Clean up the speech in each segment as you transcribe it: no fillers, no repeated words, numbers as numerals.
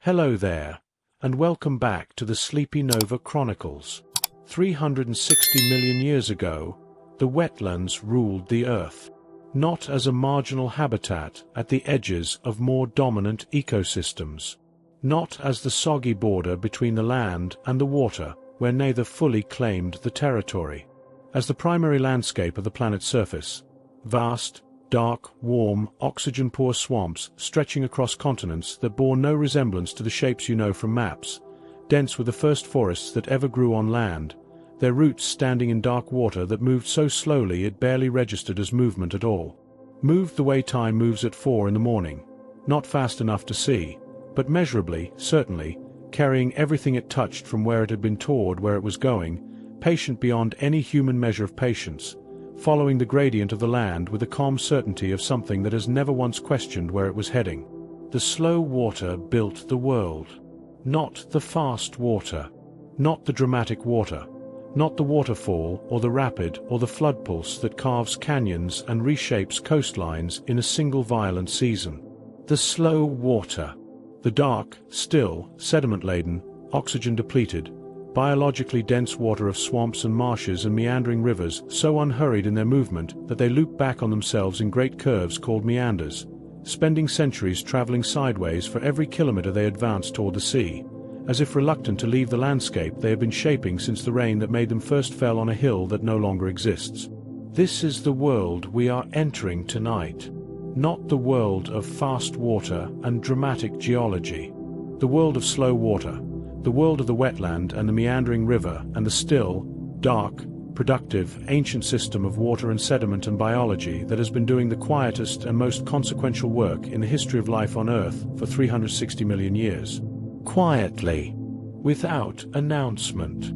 Hello there, and welcome back to the Sleepy Nova Chronicles. 360 million years ago, the wetlands ruled the Earth, not as a marginal habitat at the edges of more dominant ecosystems, not as the soggy border between the land and the water where neither fully claimed the territory, as the primary landscape of the planet's surface, vast, dark, warm, oxygen-poor swamps stretching across continents that bore no resemblance to the shapes you know from maps, dense with the first forests that ever grew on land, their roots standing in dark water that moved so slowly it barely registered as movement at all. Moved the way time moves at 4 in the morning, not fast enough to see, but measurably, certainly, carrying everything it touched from where it had been toward where it was going, patient beyond any human measure of patience, following the gradient of the land with the calm certainty of something that has never once questioned where it was heading. The slow water built the world. Not the fast water. Not the dramatic water. Not the waterfall or the rapid or the flood pulse that carves canyons and reshapes coastlines in a single violent season. The slow water. The dark, still, sediment-laden, oxygen-depleted, biologically dense water of swamps and marshes and meandering rivers so unhurried in their movement that they loop back on themselves in great curves called meanders, spending centuries traveling sideways for every kilometer they advance toward the sea, as if reluctant to leave the landscape they have been shaping since the rain that made them first fell on a hill that no longer exists. This is the world we are entering tonight. Not the world of fast water and dramatic geology. The world of slow water. The world of the wetland and the meandering river and the still, dark, productive, ancient system of water and sediment and biology that has been doing the quietest and most consequential work in the history of life on Earth for 360 million years. Quietly, without announcement,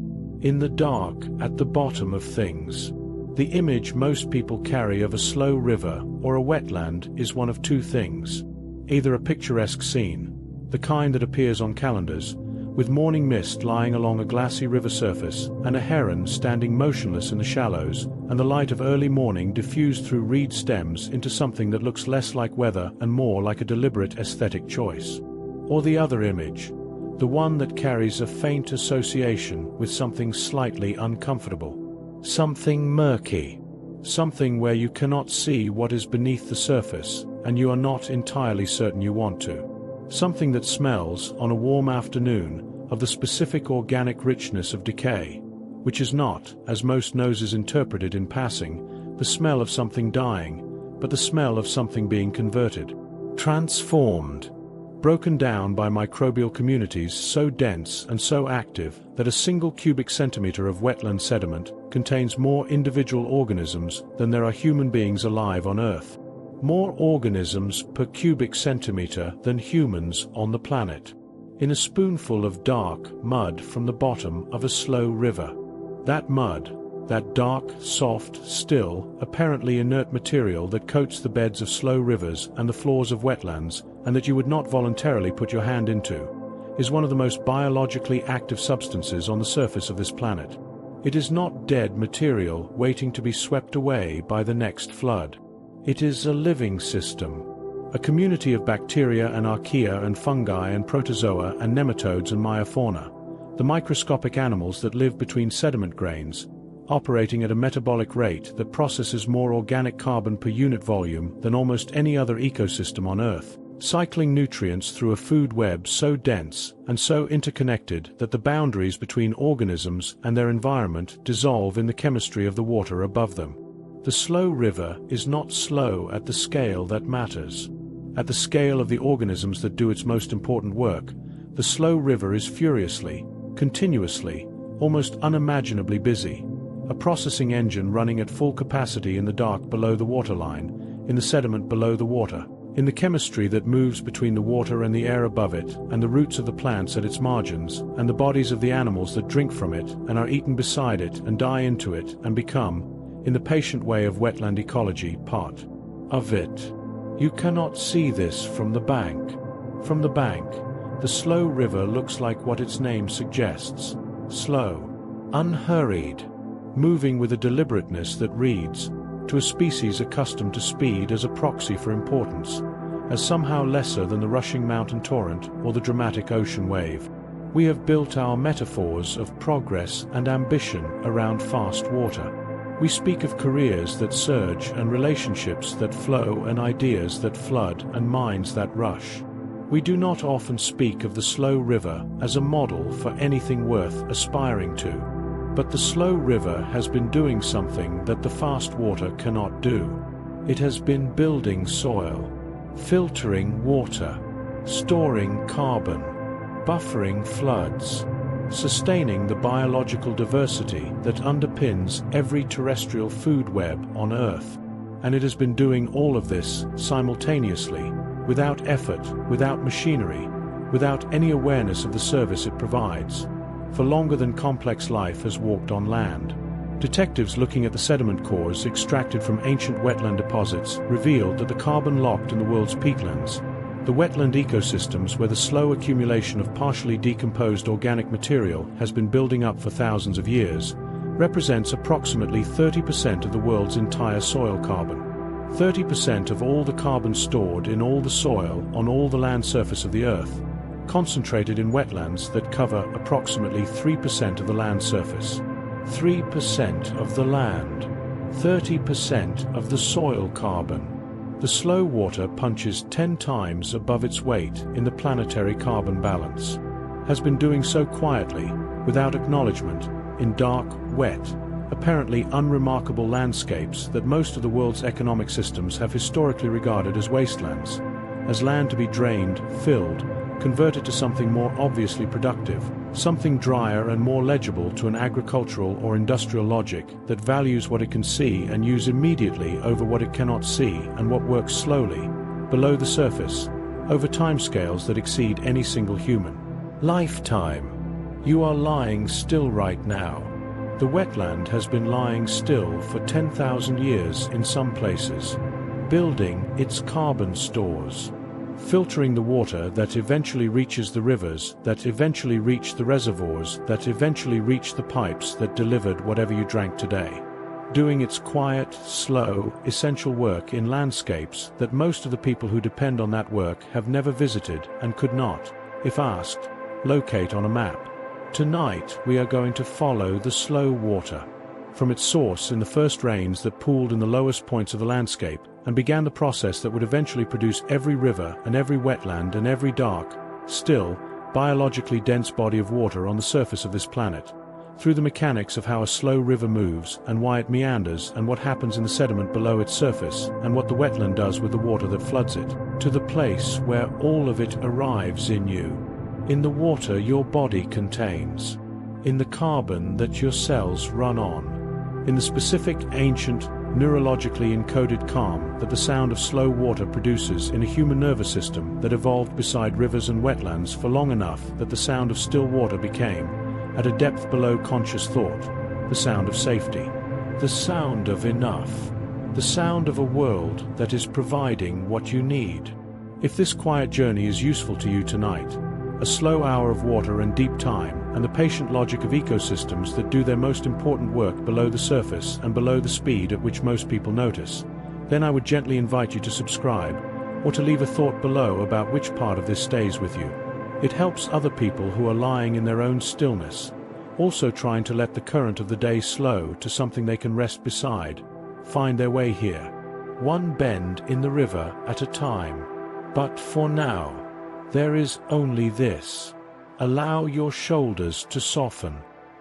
in the dark at the bottom of things. The image most people carry of a slow river or a wetland is one of two things. Either a picturesque scene, the kind that appears on calendars, with morning mist lying along a glassy river surface and a heron standing motionless in the shallows, and the light of early morning diffused through reed stems into something that looks less like weather and more like a deliberate aesthetic choice. Or the other image, the one that carries a faint association with something slightly uncomfortable, something murky, something where you cannot see what is beneath the surface and you are not entirely certain you want to. Something that smells, on a warm afternoon, of the specific organic richness of decay, which is not, as most noses interpret it in passing, the smell of something dying, but the smell of something being converted, transformed, broken down by microbial communities so dense and so active that a single cubic centimeter of wetland sediment contains more individual organisms than there are human beings alive on Earth. More organisms per cubic centimeter than humans on the planet. In a spoonful of dark mud from the bottom of a slow river. That mud, that dark, soft, still, apparently inert material that coats the beds of slow rivers and the floors of wetlands, and that you would not voluntarily put your hand into, is one of the most biologically active substances on the surface of this planet. It is not dead material waiting to be swept away by the next flood. It is a living system, a community of bacteria and archaea and fungi and protozoa and nematodes and myofauna, the microscopic animals that live between sediment grains, operating at a metabolic rate that processes more organic carbon per unit volume than almost any other ecosystem on Earth, cycling nutrients through a food web so dense and so interconnected that the boundaries between organisms and their environment dissolve in the chemistry of the water above them. The slow river is not slow at the scale that matters. At the scale of the organisms that do its most important work, the slow river is furiously, continuously, almost unimaginably busy, a processing engine running at full capacity in the dark below the waterline, in the sediment below the water, in the chemistry that moves between the water and the air above it, and the roots of the plants at its margins, and the bodies of the animals that drink from it and are eaten beside it and die into it and become, in the patient way of wetland ecology, part of it. You cannot see this from the bank. From the bank, the slow river looks like what its name suggests. Slow, unhurried, moving with a deliberateness that reads, to a species accustomed to speed as a proxy for importance, as somehow lesser than the rushing mountain torrent or the dramatic ocean wave. We have built our metaphors of progress and ambition around fast water. We speak of careers that surge and relationships that flow and ideas that flood and minds that rush. We do not often speak of the slow river as a model for anything worth aspiring to. But the slow river has been doing something that the fast water cannot do. It has been building soil, filtering water, storing carbon, buffering floods, sustaining the biological diversity that underpins every terrestrial food web on Earth. And it has been doing all of this simultaneously, without effort, without machinery, without any awareness of the service it provides, for longer than complex life has walked on land. Detectives looking at the sediment cores extracted from ancient wetland deposits revealed that the carbon locked in the world's peatlands, the wetland ecosystems where the slow accumulation of partially decomposed organic material has been building up for thousands of years, represents approximately 30% of the world's entire soil carbon. 30% of all the carbon stored in all the soil on all the land surface of the Earth, concentrated in wetlands that cover approximately 3% of the land surface. 3% of the land. 30% of the soil carbon. The slow water punches 10 times above its weight in the planetary carbon balance. Has been doing so quietly, without acknowledgement, in dark, wet, apparently unremarkable landscapes that most of the world's economic systems have historically regarded as wastelands, as land to be drained, filled, converted to something more obviously productive, something drier and more legible to an agricultural or industrial logic that values what it can see and use immediately over what it cannot see and what works slowly, below the surface, over timescales that exceed any single human lifetime. You are lying still right now. The wetland has been lying still for 10,000 years in some places, building its carbon stores, filtering the water that eventually reaches the rivers, that eventually reach the reservoirs, that eventually reach the pipes that delivered whatever you drank today. Doing its quiet, slow, essential work in landscapes that most of the people who depend on that work have never visited and could not, if asked, locate on a map. Tonight we are going to follow the slow water, from its source in the first rains that pooled in the lowest points of the landscape, and began the process that would eventually produce every river and every wetland and every dark, still, biologically dense body of water on the surface of this planet, through the mechanics of how a slow river moves and why it meanders and what happens in the sediment below its surface and what the wetland does with the water that floods it, to the place where all of it arrives in you, in the water your body contains, in the carbon that your cells run on, in the specific ancient, neurologically encoded calm that the sound of slow water produces in a human nervous system that evolved beside rivers and wetlands for long enough that the sound of still water became, at a depth below conscious thought, the sound of safety, the sound of enough, the sound of a world that is providing what you need. If this quiet journey is useful to you tonight, a slow hour of water and deep time, and the patient logic of ecosystems that do their most important work below the surface and below the speed at which most people notice, then I would gently invite you to subscribe, or to leave a thought below about which part of this stays with you. It helps other people who are lying in their own stillness, also trying to let the current of the day slow to something they can rest beside, find their way here, one bend in the river at a time. But for now, there is only this. Allow your shoulders to soften.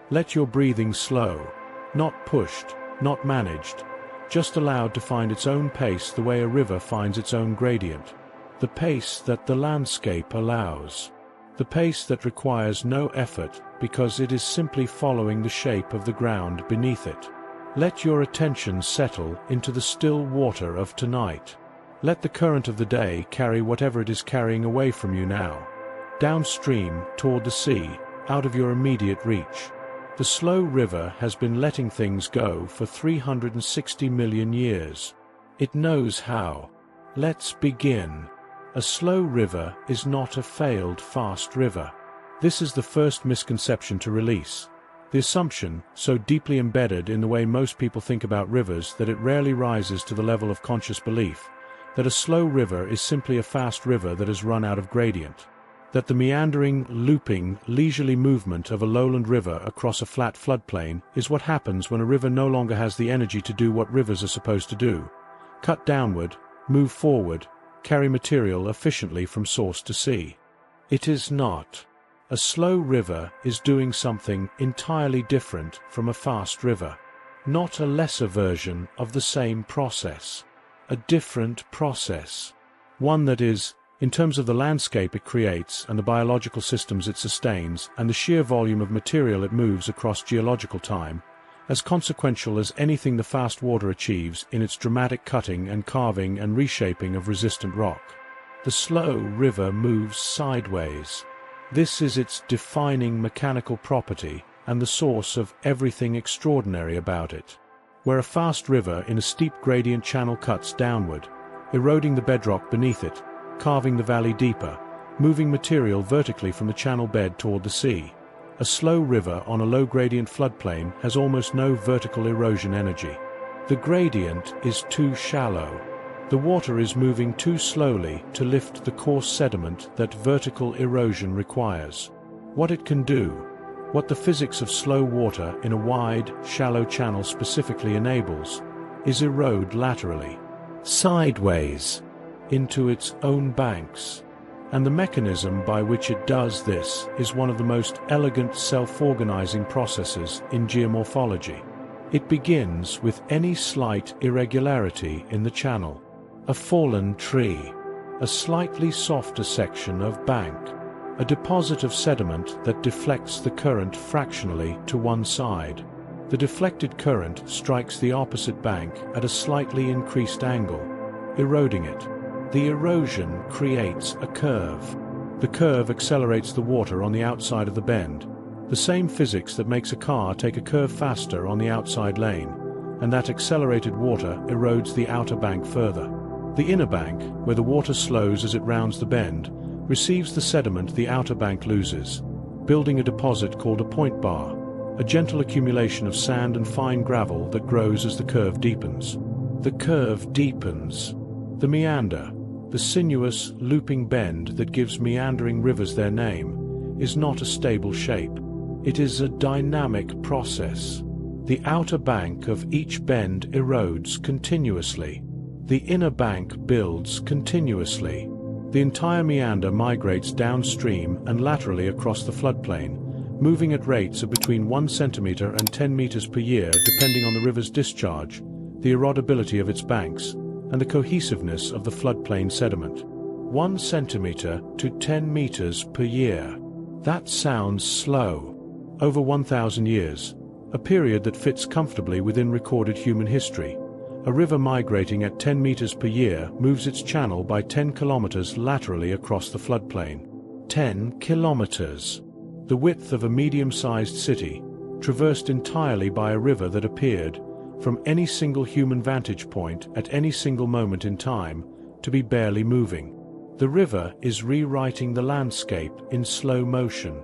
Let your breathing slow, not pushed, not managed, just allowed to find its own pace the way a river finds its own gradient. The pace that the landscape allows. The pace that requires no effort because it is simply following the shape of the ground beneath it. Let your attention settle into the still water of tonight. Let the current of the day carry whatever it is carrying away from you now, downstream toward the sea, out of your immediate reach. The slow river has been letting things go for 360 million years. It knows how. Let's begin. A slow river is not a failed fast river. This is the first misconception to release. The assumption, so deeply embedded in the way most people think about rivers that it rarely rises to the level of conscious belief, that a slow river is simply a fast river that has run out of gradient. That the meandering, looping, leisurely movement of a lowland river across a flat floodplain is what happens when a river no longer has the energy to do what rivers are supposed to do: cut downward, move forward, carry material efficiently from source to sea. It is not. A slow river is doing something entirely different from a fast river. Not a lesser version of the same process. A different process. One that is, in terms of the landscape it creates and the biological systems it sustains and the sheer volume of material it moves across geological time, as consequential as anything the fast water achieves in its dramatic cutting and carving and reshaping of resistant rock. The slow river moves sideways. This is its defining mechanical property and the source of everything extraordinary about it. Where a fast river in a steep gradient channel cuts downward, eroding the bedrock beneath it, carving the valley deeper, moving material vertically from the channel bed toward the sea. A slow river on a low-gradient floodplain has almost no vertical erosion energy. The gradient is too shallow. The water is moving too slowly to lift the coarse sediment that vertical erosion requires. What it can do, what the physics of slow water in a wide, shallow channel specifically enables, is erode laterally, sideways, into its own banks. And the mechanism by which it does this is one of the most elegant self-organizing processes in geomorphology. It begins with any slight irregularity in the channel. A fallen tree, a slightly softer section of bank, a deposit of sediment that deflects the current fractionally to one side. The deflected current strikes the opposite bank at a slightly increased angle, eroding it. The erosion creates a curve. The curve accelerates the water on the outside of the bend, the same physics that makes a car take a curve faster on the outside lane, and that accelerated water erodes the outer bank further. The inner bank, where the water slows as it rounds the bend, receives the sediment the outer bank loses, building a deposit called a point bar, a gentle accumulation of sand and fine gravel that grows as the curve deepens. The curve deepens. The meander, the sinuous, looping bend that gives meandering rivers their name, is not a stable shape. It is a dynamic process. The outer bank of each bend erodes continuously. The inner bank builds continuously. The entire meander migrates downstream and laterally across the floodplain, moving at rates of between 1 centimeter and 10 meters per year depending on the river's discharge, the erodibility of its banks, and the cohesiveness of the floodplain sediment. 1 centimeter to 10 meters per year. That sounds slow. Over 1,000 years, a period that fits comfortably within recorded human history. A river migrating at 10 meters per year moves its channel by 10 kilometers laterally across the floodplain. 10 kilometers. The width of a medium-sized city, traversed entirely by a river that appeared, from any single human vantage point at any single moment in time, to be barely moving. The river is rewriting the landscape in slow motion,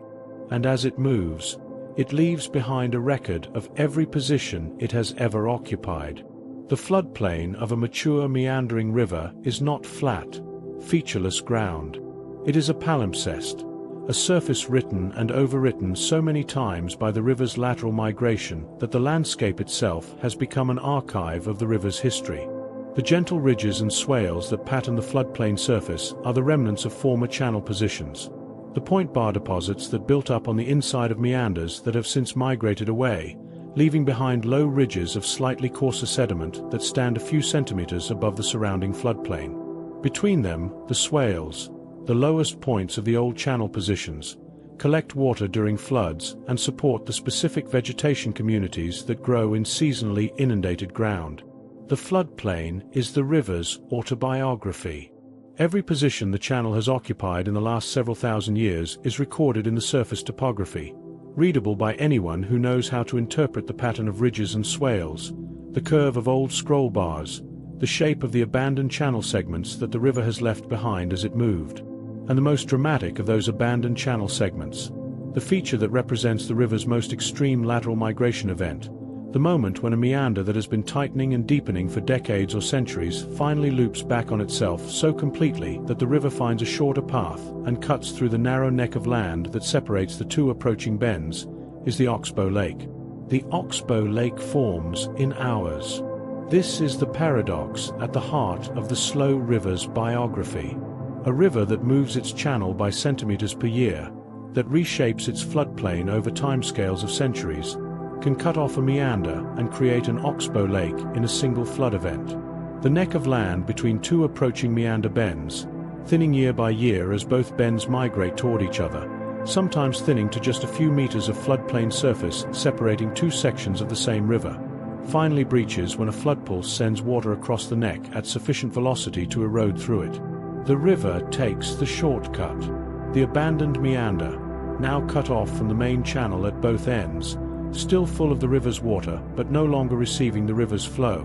and as it moves, it leaves behind a record of every position it has ever occupied. The floodplain of a mature meandering river is not flat, featureless ground. It is a palimpsest, a surface written and overwritten so many times by the river's lateral migration that the landscape itself has become an archive of the river's history. The gentle ridges and swales that pattern the floodplain surface are the remnants of former channel positions. The point bar deposits that built up on the inside of meanders that have since migrated away, leaving behind low ridges of slightly coarser sediment that stand a few centimeters above the surrounding floodplain. Between them, the swales, the lowest points of the old channel positions, collect water during floods and support the specific vegetation communities that grow in seasonally inundated ground. The floodplain is the river's autobiography. Every position the channel has occupied in the last several thousand years is recorded in the surface topography, readable by anyone who knows how to interpret the pattern of ridges and swales, the curve of old scroll bars, the shape of the abandoned channel segments that the river has left behind as it moved. And the most dramatic of those abandoned channel segments, the feature that represents the river's most extreme lateral migration event, The moment when a meander that has been tightening and deepening for decades or centuries finally loops back on itself so completely that the river finds a shorter path and cuts through the narrow neck of land that separates the two approaching bends, is the Oxbow Lake. The Oxbow Lake forms in hours. This is the paradox at the heart of the slow river's biography. A river that moves its channel by centimeters per year, that reshapes its floodplain over timescales of centuries, can cut off a meander and create an Oxbow Lake in a single flood event. The neck of land between two approaching meander bends, thinning year by year as both bends migrate toward each other, sometimes thinning to just a few meters of floodplain surface separating two sections of the same river, finally breaches when a flood pulse sends water across the neck at sufficient velocity to erode through it. The river takes the shortcut. The abandoned meander, now cut off from the main channel at both ends, still full of the river's water but no longer receiving the river's flow,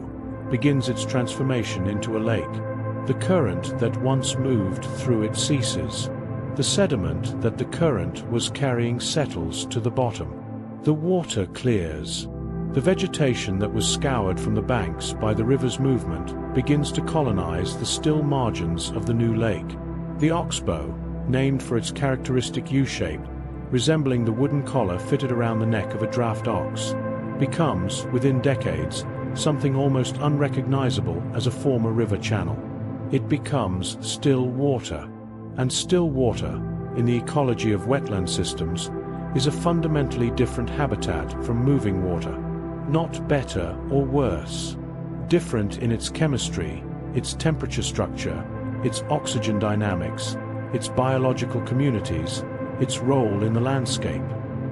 begins its transformation into a lake. The current that once moved through it ceases. The sediment that the current was carrying settles to the bottom. The water clears. The vegetation that was scoured from the banks by the river's movement begins to colonize the still margins of the new lake. The Oxbow, named for its characteristic U-shape, resembling the wooden collar fitted around the neck of a draft ox, becomes, within decades, something almost unrecognizable as a former river channel. It becomes still water. And still water, in the ecology of wetland systems, is a fundamentally different habitat from moving water. Not better or worse. Different in its chemistry, its temperature structure, its oxygen dynamics, its biological communities, its role in the landscape.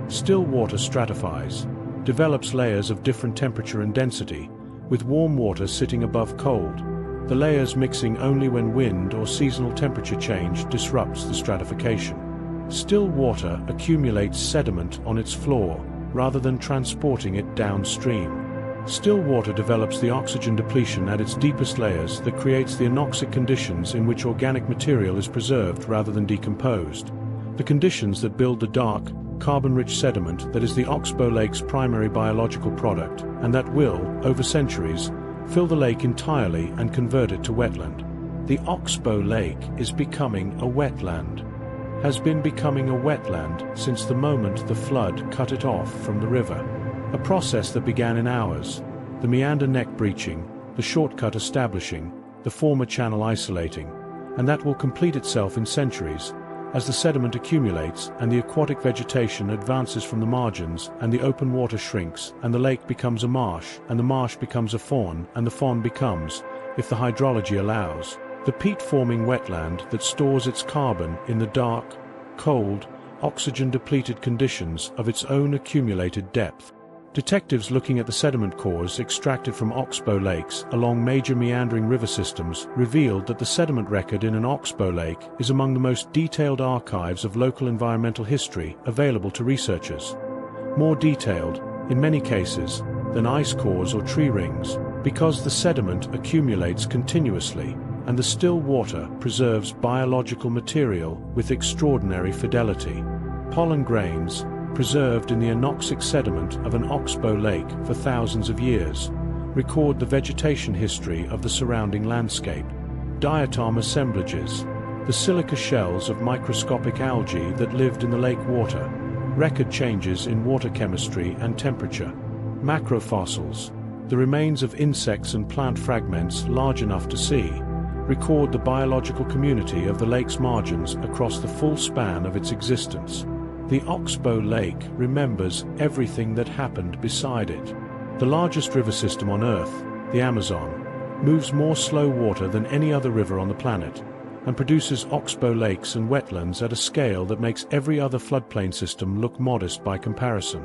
Still water stratifies, develops layers of different temperature and density, with warm water sitting above cold, the layers mixing only when wind or seasonal temperature change disrupts the stratification. Still water accumulates sediment on its floor, rather than transporting it downstream. Still water develops the oxygen depletion at its deepest layers that creates the anoxic conditions in which organic material is preserved rather than decomposed. The conditions that build the dark, carbon-rich sediment that is the Oxbow Lake's primary biological product, and that will, over centuries, fill the lake entirely and convert it to wetland. The Oxbow Lake is becoming a wetland. Has been becoming a wetland since the moment the flood cut it off from the river. A process that began in hours, the meander neck breaching, the shortcut establishing, the former channel isolating, and that will complete itself in centuries, as the sediment accumulates and the aquatic vegetation advances from the margins and the open water shrinks and the lake becomes a marsh and the marsh becomes a fawn and the fawn becomes, if the hydrology allows, the peat-forming wetland that stores its carbon in the dark, cold, oxygen-depleted conditions of its own accumulated depth. Detectives looking at the sediment cores extracted from oxbow lakes along major meandering river systems revealed that the sediment record in an oxbow lake is among the most detailed archives of local environmental history available to researchers. More detailed, in many cases, than ice cores or tree rings, because the sediment accumulates continuously and the still water preserves biological material with extraordinary fidelity. Pollen grains, preserved in the anoxic sediment of an oxbow lake for thousands of years, record the vegetation history of the surrounding landscape. Diatom assemblages, the silica shells of microscopic algae that lived in the lake water, record changes in water chemistry and temperature. Macrofossils, the remains of insects and plant fragments large enough to see, record the biological community of the lake's margins across the full span of its existence. The Oxbow Lake remembers everything that happened beside it. The largest river system on Earth, the Amazon, moves more slow water than any other river on the planet, and produces oxbow lakes and wetlands at a scale that makes every other floodplain system look modest by comparison.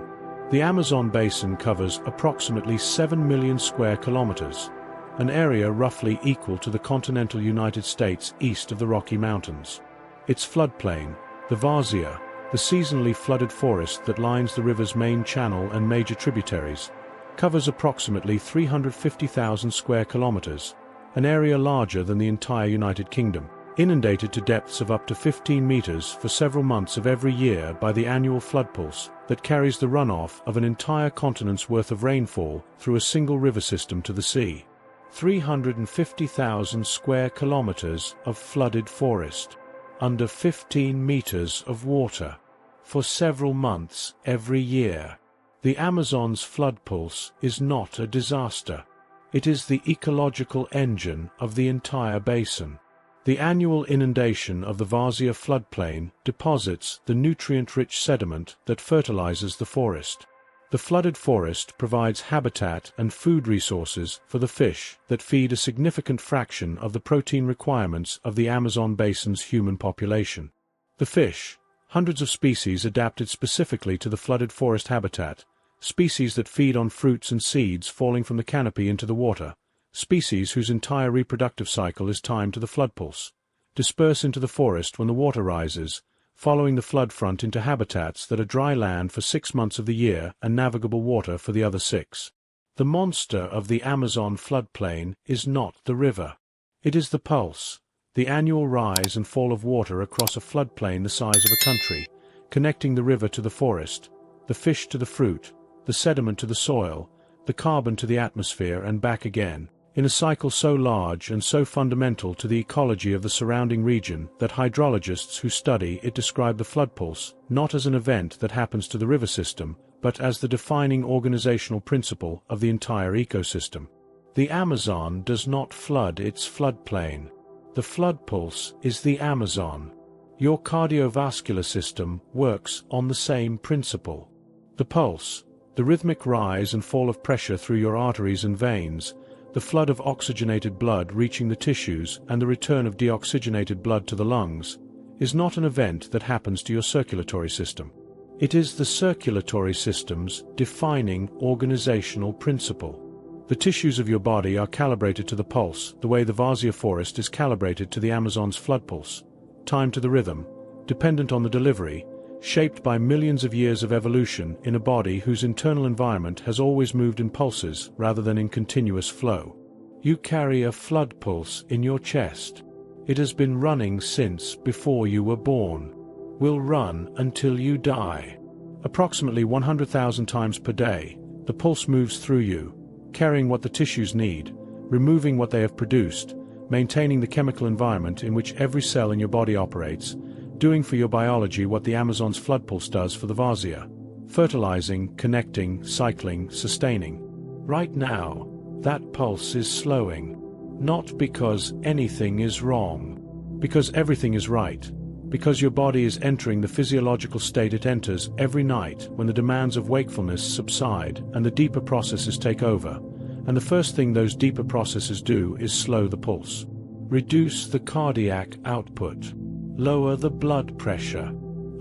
The Amazon basin covers approximately 7 million square kilometers, an area roughly equal to the continental United States east of the Rocky Mountains. Its floodplain, the Varzea, the seasonally flooded forest that lines the river's main channel and major tributaries, covers approximately 350,000 square kilometers, an area larger than the entire United Kingdom. inundated to depths of up to 15 meters for several months of every year by the annual flood pulse that carries the runoff of an entire continent's worth of rainfall through a single river system to the sea. 350,000 square kilometers of flooded forest, under 15 meters of water, for several months every year. The Amazon's flood pulse is not a disaster. It is the ecological engine of the entire basin. The annual inundation of the Varzea floodplain deposits the nutrient-rich sediment that fertilizes the forest. The flooded forest provides habitat and food resources for the fish that feed a significant fraction of the protein requirements of the Amazon basin's human population. The fish, hundreds of species adapted specifically to the flooded forest habitat, species that feed on fruits and seeds falling from the canopy into the water, species whose entire reproductive cycle is timed to the flood pulse, disperse into the forest when the water rises, following the flood front into habitats that are dry land for 6 months of the year and navigable water for the other 6. The monster of the Amazon floodplain is not the river. It is the pulse, the annual rise and fall of water across a floodplain the size of a country, connecting the river to the forest, the fish to the fruit, the sediment to the soil, the carbon to the atmosphere and back again, in a cycle so large and so fundamental to the ecology of the surrounding region that hydrologists who study it describe the flood pulse not as an event that happens to the river system, but as the defining organizational principle of the entire ecosystem. The Amazon does not flood its floodplain. The flood pulse is the Amazon. Your cardiovascular system works on the same principle. The pulse, the rhythmic rise and fall of pressure through your arteries and veins, the flood of oxygenated blood reaching the tissues and the return of deoxygenated blood to the lungs, is not an event that happens to your circulatory system. It is the circulatory system's defining organizational principle. The tissues of your body are calibrated to the pulse the way the Varzea forest is calibrated to the Amazon's flood pulse, timed to the rhythm, dependent on the delivery, shaped by millions of years of evolution in a body whose internal environment has always moved in pulses rather than in continuous flow. You carry a flood pulse in your chest. It has been running since before you were born. Will run until you die. Approximately 100,000 times per day, the pulse moves through you, carrying what the tissues need, removing what they have produced, maintaining the chemical environment in which every cell in your body operates, doing for your biology what the Amazon's flood pulse does for the Varzea, fertilizing, connecting, cycling, sustaining. Right now, that pulse is slowing. Not because anything is wrong. Because everything is right. Because your body is entering the physiological state it enters every night when the demands of wakefulness subside and the deeper processes take over, and the first thing those deeper processes do is slow the pulse. Reduce the cardiac output. Lower the blood pressure.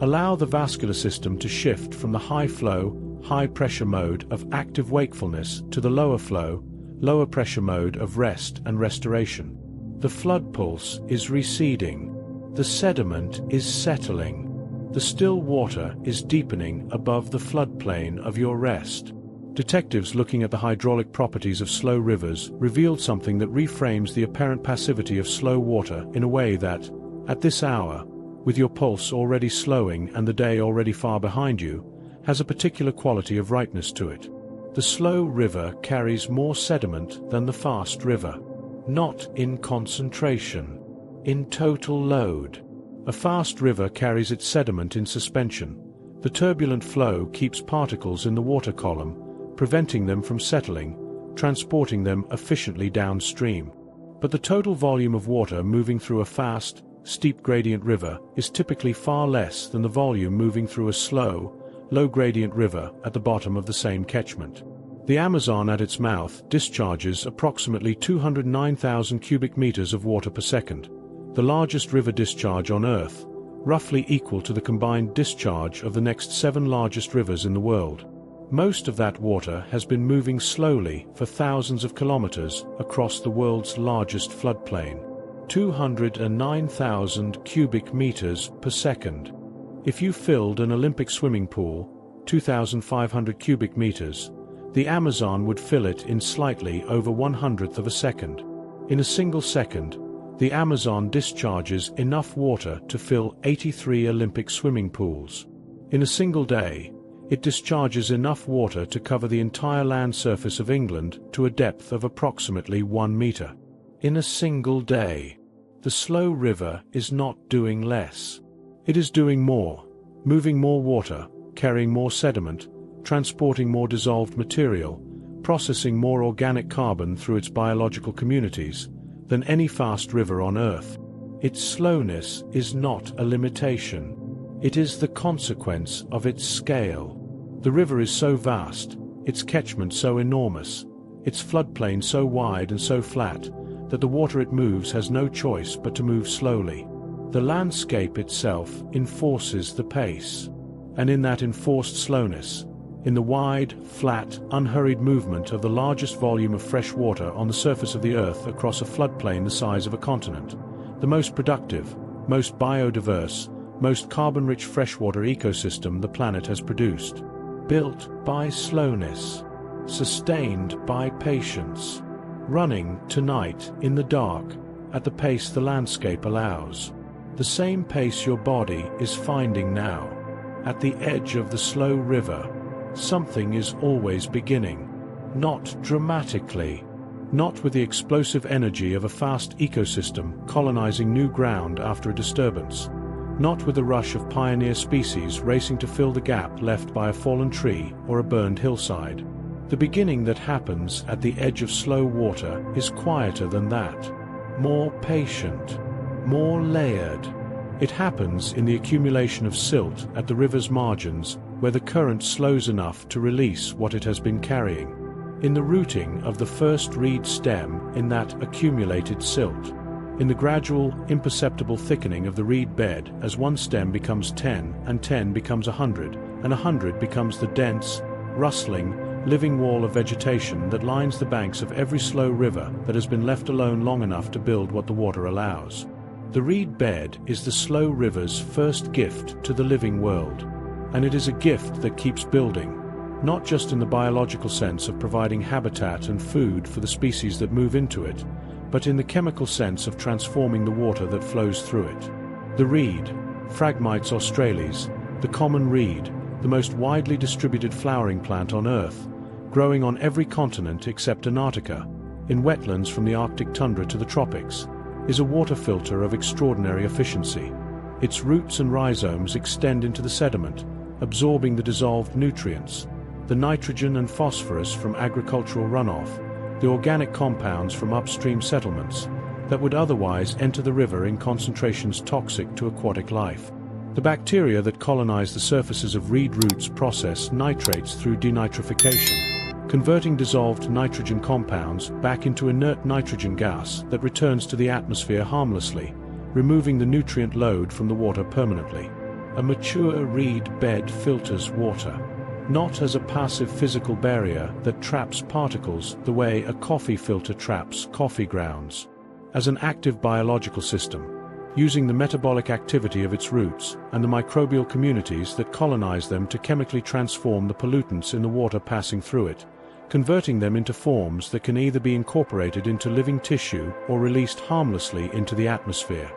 Allow the vascular system to shift from the high-flow, high-pressure mode of active wakefulness to the lower-flow, lower-pressure mode of rest and restoration. The flood pulse is receding. The sediment is settling. The still water is deepening above the floodplain of your rest. Detectives looking at the hydraulic properties of slow rivers revealed something that reframes the apparent passivity of slow water in a way that, at this hour, with your pulse already slowing and the day already far behind you, has a particular quality of rightness to it. The slow river carries more sediment than the fast river. Not in concentration. In total load. A fast river carries its sediment in suspension. The turbulent flow keeps particles in the water column, preventing them from settling, transporting them efficiently downstream. But the total volume of water moving through a fast, steep gradient river is typically far less than the volume moving through a slow, low gradient river at the bottom of the same catchment. The Amazon at its mouth discharges approximately 209,000 cubic meters of water per second, the largest river discharge on Earth, roughly equal to the combined discharge of the next 7 largest rivers in the world. Most of that water has been moving slowly for thousands of kilometers across the world's largest floodplain. 209,000 cubic meters per second. If you filled an Olympic swimming pool, 2,500 cubic meters, the Amazon would fill it in slightly over 1/100th of a second. In a single second, The Amazon discharges enough water to fill 83 Olympic swimming pools. In a single day, it discharges enough water to cover the entire land surface of England to a depth of approximately 1 meter. In a single day. The slow river is not doing less. It is doing more, moving more water, carrying more sediment, transporting more dissolved material, processing more organic carbon through its biological communities, than any fast river on Earth. Its slowness is not a limitation. It is the consequence of its scale. The river is so vast, its catchment so enormous, its floodplain so wide and so flat, that the water it moves has no choice but to move slowly. The landscape itself enforces the pace. And in that enforced slowness, in the wide, flat, unhurried movement of the largest volume of fresh water on the surface of the Earth across a floodplain the size of a continent, the most productive, most biodiverse, most carbon-rich freshwater ecosystem the planet has produced. Built by slowness, sustained by patience, running tonight in the dark at the pace the landscape allows. The same pace your body is finding now. At the edge of the slow river, something is always beginning. Not dramatically. Not with the explosive energy of a fast ecosystem colonizing new ground after a disturbance. Not with the rush of pioneer species racing to fill the gap left by a fallen tree or a burned hillside. The beginning that happens at the edge of slow water is quieter than that. More patient. More layered. It happens in the accumulation of silt at the river's margins, where the current slows enough to release what it has been carrying. In the rooting of the first reed stem in that accumulated silt. In the gradual, imperceptible thickening of the reed bed as one stem becomes 10, and 10 becomes 100, and 100 becomes the dense, rustling, living wall of vegetation that lines the banks of every slow river that has been left alone long enough to build what the water allows. The reed bed is the slow river's first gift to the living world. And it is a gift that keeps building, not just in the biological sense of providing habitat and food for the species that move into it, but in the chemical sense of transforming the water that flows through it. The reed, Phragmites australis, the common reed, the most widely distributed flowering plant on Earth, growing on every continent except Antarctica, in wetlands from the Arctic tundra to the tropics, is a water filter of extraordinary efficiency. Its roots and rhizomes extend into the sediment, absorbing the dissolved nutrients, the nitrogen and phosphorus from agricultural runoff, the organic compounds from upstream settlements, that would otherwise enter the river in concentrations toxic to aquatic life. The bacteria that colonize the surfaces of reed roots process nitrates through denitrification, converting dissolved nitrogen compounds back into inert nitrogen gas that returns to the atmosphere harmlessly, removing the nutrient load from the water permanently. A mature reed bed filters water, not as a passive physical barrier that traps particles the way a coffee filter traps coffee grounds. As an active biological system, using the metabolic activity of its roots and the microbial communities that colonize them to chemically transform the pollutants in the water passing through it, converting them into forms that can either be incorporated into living tissue or released harmlessly into the atmosphere.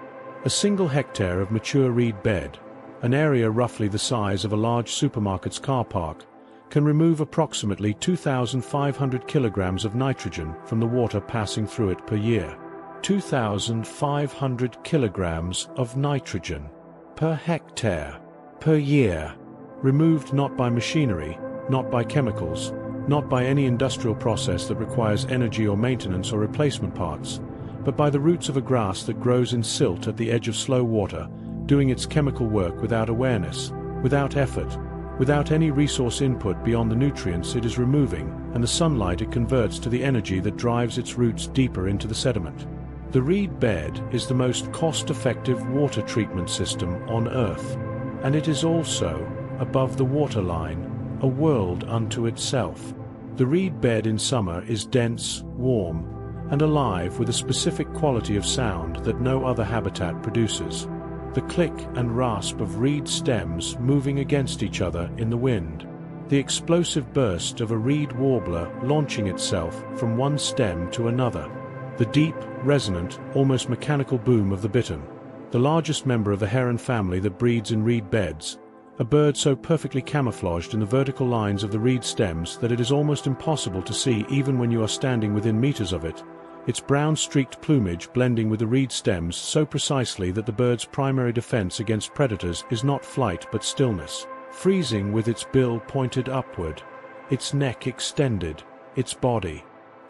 A single hectare of mature reed bed, an area roughly the size of a large supermarket's car park, can remove approximately 2,500 kilograms of nitrogen from the water passing through it per year. 2,500 kilograms of nitrogen per hectare per year, removed not by machinery, not by chemicals, not by any industrial process that requires energy or maintenance or replacement parts, but by the roots of a grass that grows in silt at the edge of slow water, doing its chemical work without awareness, without effort, without any resource input beyond the nutrients it is removing and the sunlight it converts to the energy that drives its roots deeper into the sediment. The reed bed is the most cost-effective water treatment system on Earth, and it is also, above the waterline, a world unto itself. The reed bed in summer is dense, warm, and alive with a specific quality of sound that no other habitat produces. The click and rasp of reed stems moving against each other in the wind. The explosive burst of a reed warbler launching itself from one stem to another. The deep, resonant, almost mechanical boom of the bittern, the largest member of the heron family that breeds in reed beds, a bird so perfectly camouflaged in the vertical lines of the reed stems that it is almost impossible to see even when you are standing within meters of it, its brown-streaked plumage blending with the reed stems so precisely that the bird's primary defense against predators is not flight but stillness, freezing with its bill pointed upward, its neck extended, its body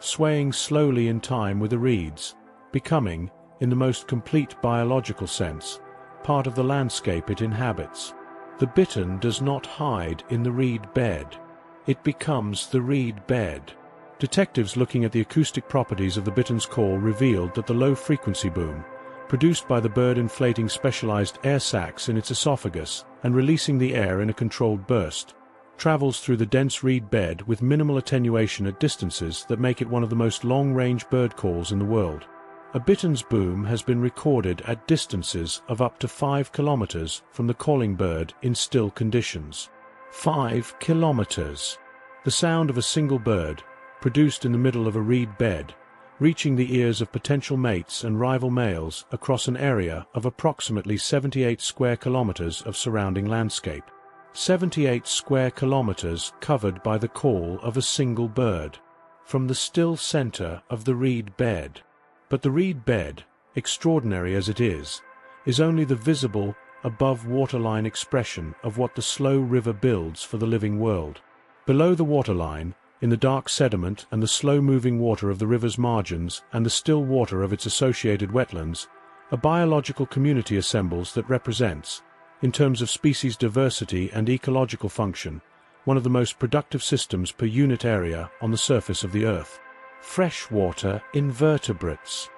swaying slowly in time with the reeds, becoming, in the most complete biological sense, part of the landscape it inhabits. The bittern does not hide in the reed bed. It becomes the reed bed. Detectives looking at the acoustic properties of the bittern's call revealed that the low-frequency boom, produced by the bird inflating specialized air sacs in its esophagus and releasing the air in a controlled burst, travels through the dense reed bed with minimal attenuation at distances that make it one of the most long-range bird calls in the world. A bittern's boom has been recorded at distances of up to 5 kilometers from the calling bird in still conditions. 5 kilometers. The sound of a single bird, produced in the middle of a reed bed, reaching the ears of potential mates and rival males across an area of approximately 78 square kilometers of surrounding landscape. 78 square kilometers covered by the call of a single bird, from the still center of the reed bed. But the reed bed, extraordinary as it is only the visible, above-waterline expression of what the slow river builds for the living world. Below the waterline, in the dark sediment and the slow-moving water of the river's margins and the still water of its associated wetlands, a biological community assembles that represents, in terms of species diversity and ecological function, one of the most productive systems per unit area on the surface of the Earth. Freshwater invertebrates.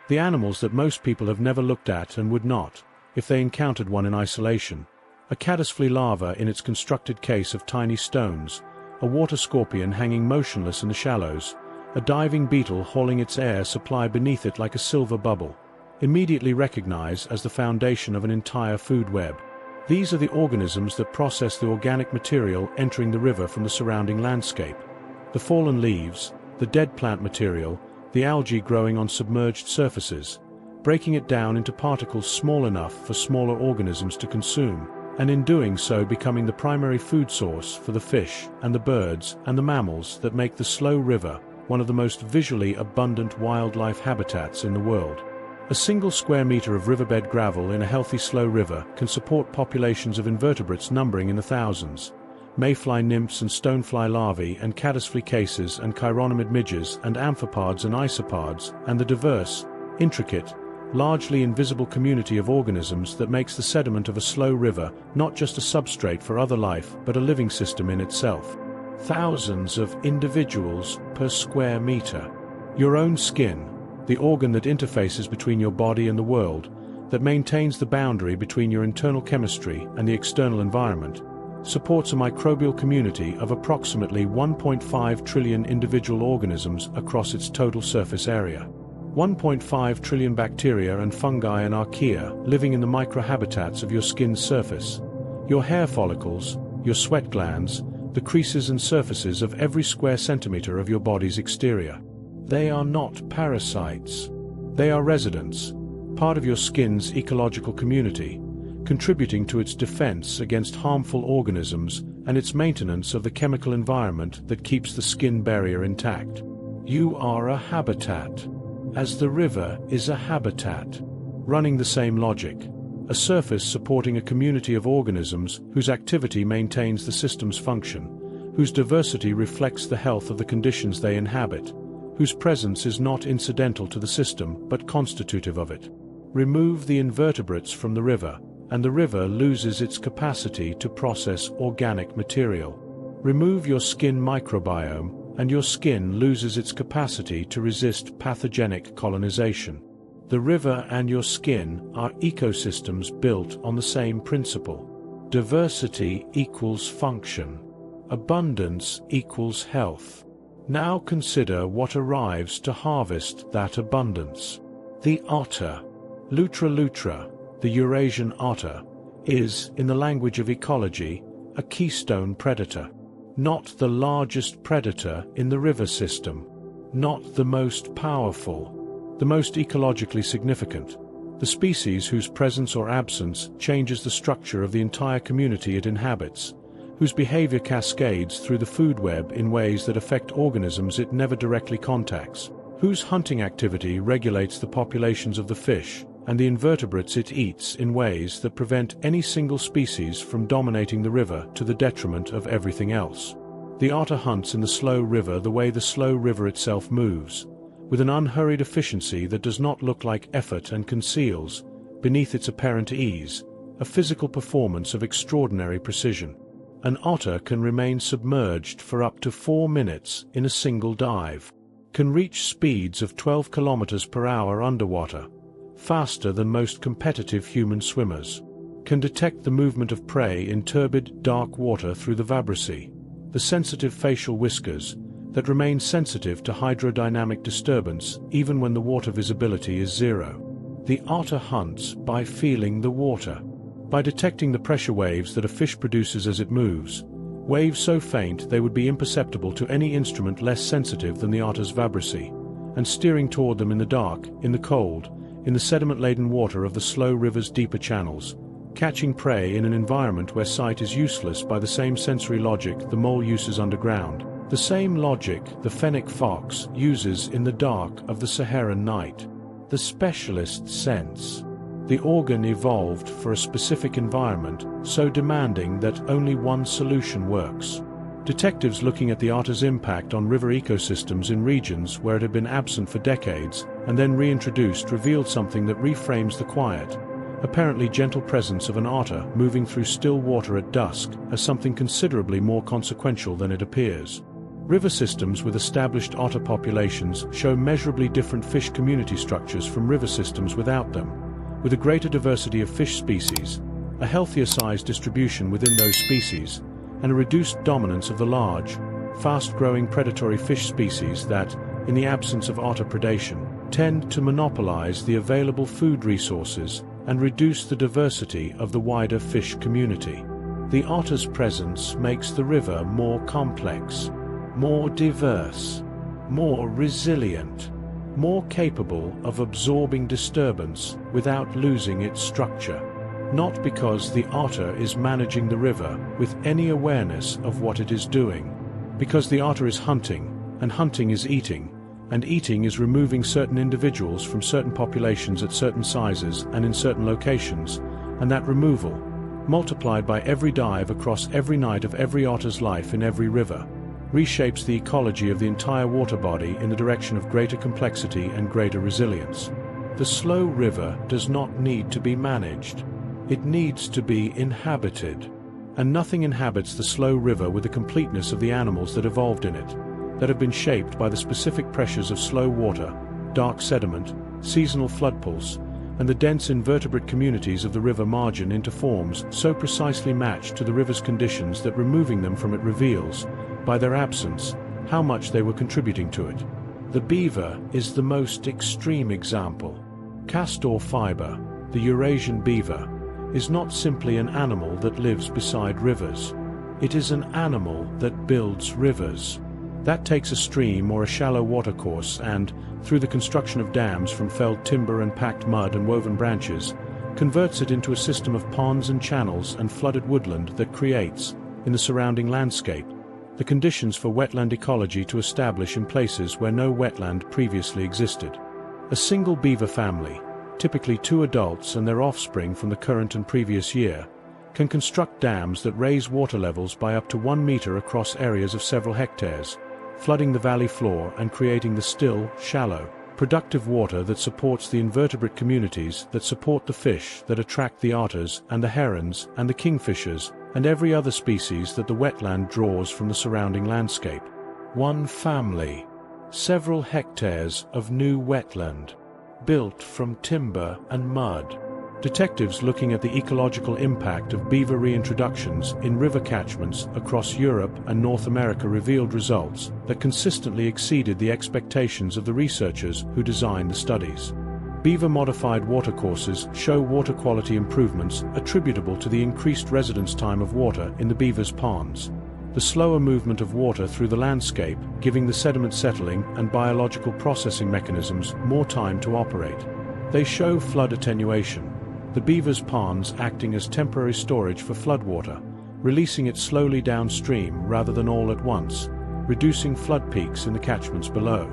The animals that most people have never looked at and would not, if they encountered one in isolation. A caddisfly larva in its constructed case of tiny stones, a water scorpion hanging motionless in the shallows, a diving beetle hauling its air supply beneath it like a silver bubble, immediately recognize as the foundation of an entire food web. These are the organisms that process the organic material entering the river from the surrounding landscape. The fallen leaves, the dead plant material, the algae growing on submerged surfaces, breaking it down into particles small enough for smaller organisms to consume, and in doing so becoming the primary food source for the fish and the birds and the mammals that make the slow river one of the most visually abundant wildlife habitats in the world. A single square meter of riverbed gravel in a healthy slow river can support populations of invertebrates numbering in the thousands. Mayfly nymphs and stonefly larvae and caddisfly cases and chironomid midges and amphipods and isopods and the diverse, intricate, largely invisible community of organisms that makes the sediment of a slow river not just a substrate for other life but a living system in itself. Thousands of individuals per square meter. Your own skin, the organ that interfaces between your body and the world, that maintains the boundary between your internal chemistry and the external environment, supports a microbial community of approximately 1.5 trillion individual organisms across its total surface area. 1.5 trillion bacteria and fungi and archaea living in the microhabitats of your skin's surface, your hair follicles, your sweat glands, the creases and surfaces of every square centimeter of your body's exterior. They are not parasites. They are residents, part of your skin's ecological community, contributing to its defense against harmful organisms and its maintenance of the chemical environment that keeps the skin barrier intact. You are a habitat, as the river is a habitat. Running the same logic, a surface supporting a community of organisms whose activity maintains the system's function, whose diversity reflects the health of the conditions they inhabit, whose presence is not incidental to the system but constitutive of it. Remove the invertebrates from the river, and the river loses its capacity to process organic material. Remove your skin microbiome, and your skin loses its capacity to resist pathogenic colonization. The river and your skin are ecosystems built on the same principle. Diversity equals function. Abundance equals health. Now consider what arrives to harvest that abundance. The otter. Lutra lutra, the Eurasian otter, is, in the language of ecology, a keystone predator. Not the largest predator in the river system. Not the most powerful. the most ecologically significant, the species whose presence or absence changes the structure of the entire community it inhabits, whose behavior cascades through the food web in ways that affect organisms it never directly contacts, whose hunting activity regulates the populations of the fish and the invertebrates it eats in ways that prevent any single species from dominating the river to the detriment of everything else. The otter hunts in the slow river the way the slow river itself moves, with an unhurried efficiency that does not look like effort and conceals, beneath its apparent ease, a physical performance of extraordinary precision. An otter can remain submerged for up to 4 minutes in a single dive, can reach speeds of 12 kilometers per hour underwater, faster than most competitive human swimmers, can detect the movement of prey in turbid, dark water through the vibrissae, the sensitive facial whiskers that remain sensitive to hydrodynamic disturbance even when the water visibility is zero. The otter hunts by feeling the water, by detecting the pressure waves that a fish produces as it moves, waves so faint they would be imperceptible to any instrument less sensitive than the otter's vibrissae, and steering toward them in the dark, in the cold, in the sediment-laden water of the slow river's deeper channels, catching prey in an environment where sight is useless by the same sensory logic the mole uses underground, the same logic the fennec fox uses in the dark of the Saharan night. The specialist sense. The organ evolved for a specific environment, so demanding that only one solution works. Detectives looking at the otter's impact on river ecosystems in regions where it had been absent for decades and then reintroduced revealed something that reframes the quiet, apparently gentle presence of an otter moving through still water at dusk as something considerably more consequential than it appears. River systems with established otter populations show measurably different fish community structures from river systems without them, with a greater diversity of fish species, a healthier size distribution within those species, and a reduced dominance of the large, fast-growing predatory fish species that, in the absence of otter predation, tend to monopolize the available food resources and reduce the diversity of the wider fish community. The otter's presence makes the river more complex, more diverse, more resilient, more capable of absorbing disturbance without losing its structure. Not because the otter is managing the river with any awareness of what it is doing, because the otter is hunting, and hunting is eating, and eating is removing certain individuals from certain populations at certain sizes and in certain locations, and that removal, multiplied by every dive across every night of every otter's life in every river, reshapes the ecology of the entire water body in the direction of greater complexity and greater resilience. The slow river does not need to be managed. It needs to be inhabited. And nothing inhabits the slow river with the completeness of the animals that evolved in it, that have been shaped by the specific pressures of slow water, dark sediment, seasonal flood pulse, and the dense invertebrate communities of the river margin into forms so precisely matched to the river's conditions that removing them from it reveals, by their absence, how much they were contributing to it. The beaver is the most extreme example. Castor fiber, the Eurasian beaver, is not simply an animal that lives beside rivers. It is an animal that builds rivers. That takes a stream or a shallow watercourse and, through the construction of dams from felled timber and packed mud and woven branches, converts it into a system of ponds and channels and flooded woodland that creates, in the surrounding landscape, the conditions for wetland ecology to establish in places where no wetland previously existed. A single beaver family, typically 2 adults and their offspring from the current and previous year, can construct dams that raise water levels by up to 1 meter across areas of several hectares, flooding the valley floor and creating the still, shallow, productive water that supports the invertebrate communities that support the fish that attract the otters and the herons and the kingfishers and every other species that the wetland draws from the surrounding landscape. One family, several hectares of new wetland, built from timber and mud. Detectives looking at the ecological impact of beaver reintroductions in river catchments across Europe and North America revealed results that consistently exceeded the expectations of the researchers who designed the studies. Beaver-modified watercourses show water quality improvements attributable to the increased residence time of water in the beavers' ponds, the slower movement of water through the landscape, giving the sediment settling and biological processing mechanisms more time to operate. They show flood attenuation, the beaver's ponds acting as temporary storage for floodwater, releasing it slowly downstream rather than all at once, reducing flood peaks in the catchments below.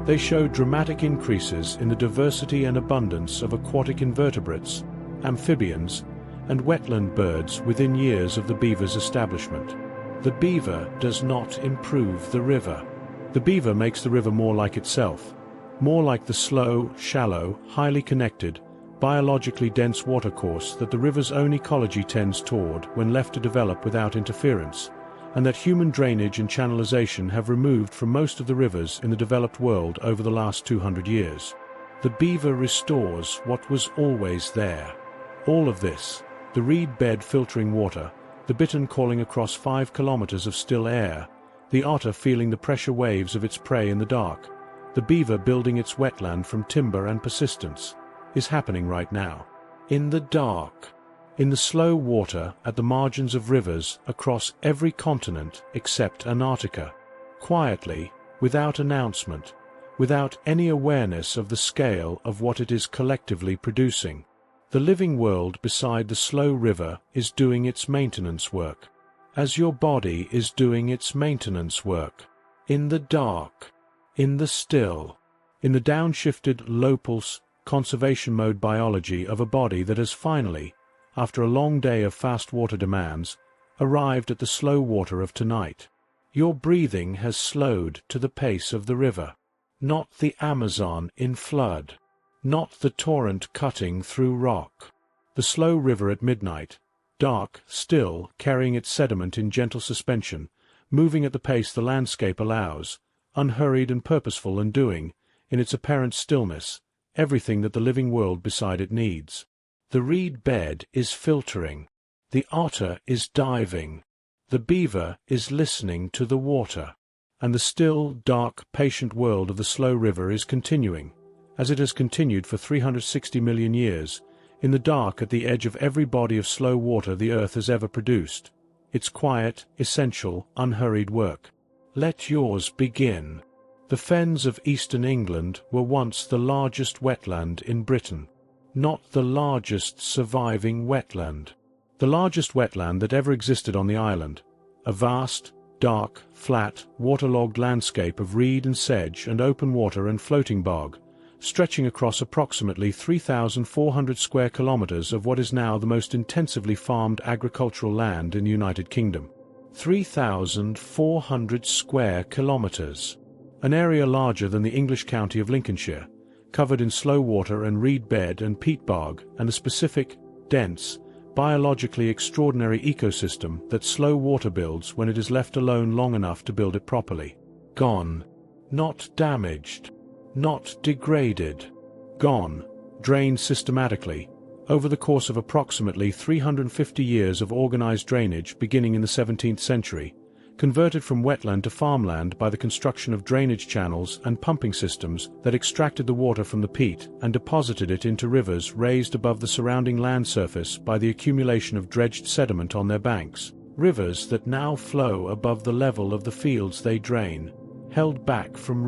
They show dramatic increases in the diversity and abundance of aquatic invertebrates, amphibians, and wetland birds within years of the beaver's establishment. The beaver does not improve the river. The beaver makes the river more like itself, more like the slow, shallow, highly connected, biologically dense watercourse that the river's own ecology tends toward when left to develop without interference, and that human drainage and channelization have removed from most of the rivers in the developed world over the last 200 years. The beaver restores what was always there. All of this, the reed bed filtering water, the bittern calling across 5 kilometers of still air, the otter feeling the pressure waves of its prey in the dark, the beaver building its wetland from timber and persistence, is happening right now. In the dark. In the slow water at the margins of rivers across every continent except Antarctica. Quietly, without announcement, without any awareness of the scale of what it is collectively producing. The living world beside the slow river is doing its maintenance work, as your body is doing its maintenance work. In the dark, in the still, in the downshifted, low-pulse, conservation mode biology of a body that has finally, after a long day of fast water demands, arrived at the slow water of tonight. Your breathing has slowed to the pace of the river, not the Amazon in flood. Not the torrent cutting through rock. The slow river at midnight, dark, still, carrying its sediment in gentle suspension, moving at the pace the landscape allows, unhurried and purposeful and doing, in its apparent stillness, everything that the living world beside it needs. The reed bed is filtering. The otter is diving. The beaver is listening to the water. And the still, dark, patient world of the slow river is continuing, as it has continued for 360 million years, in the dark at the edge of every body of slow water the earth has ever produced, its quiet, essential, unhurried work. Let yours begin. The fens of eastern England were once the largest wetland in Britain, not the largest surviving wetland. The largest wetland that ever existed on the island, a vast, dark, flat, waterlogged landscape of reed and sedge and open water and floating bog, stretching across approximately 3,400 square kilometers of what is now the most intensively farmed agricultural land in the United Kingdom. 3,400 square kilometers. An area larger than the English county of Lincolnshire, covered in slow water and reed bed and peat bog and the specific, dense, biologically extraordinary ecosystem that slow water builds when it is left alone long enough to build it properly. Gone. Not damaged. Not degraded. Gone, drained systematically, over the course of approximately 350 years of organized drainage beginning in the 17th century, converted from wetland to farmland by the construction of drainage channels and pumping systems that extracted the water from the peat and deposited it into rivers raised above the surrounding land surface by the accumulation of dredged sediment on their banks, rivers that now flow above the level of the fields they drain, held back from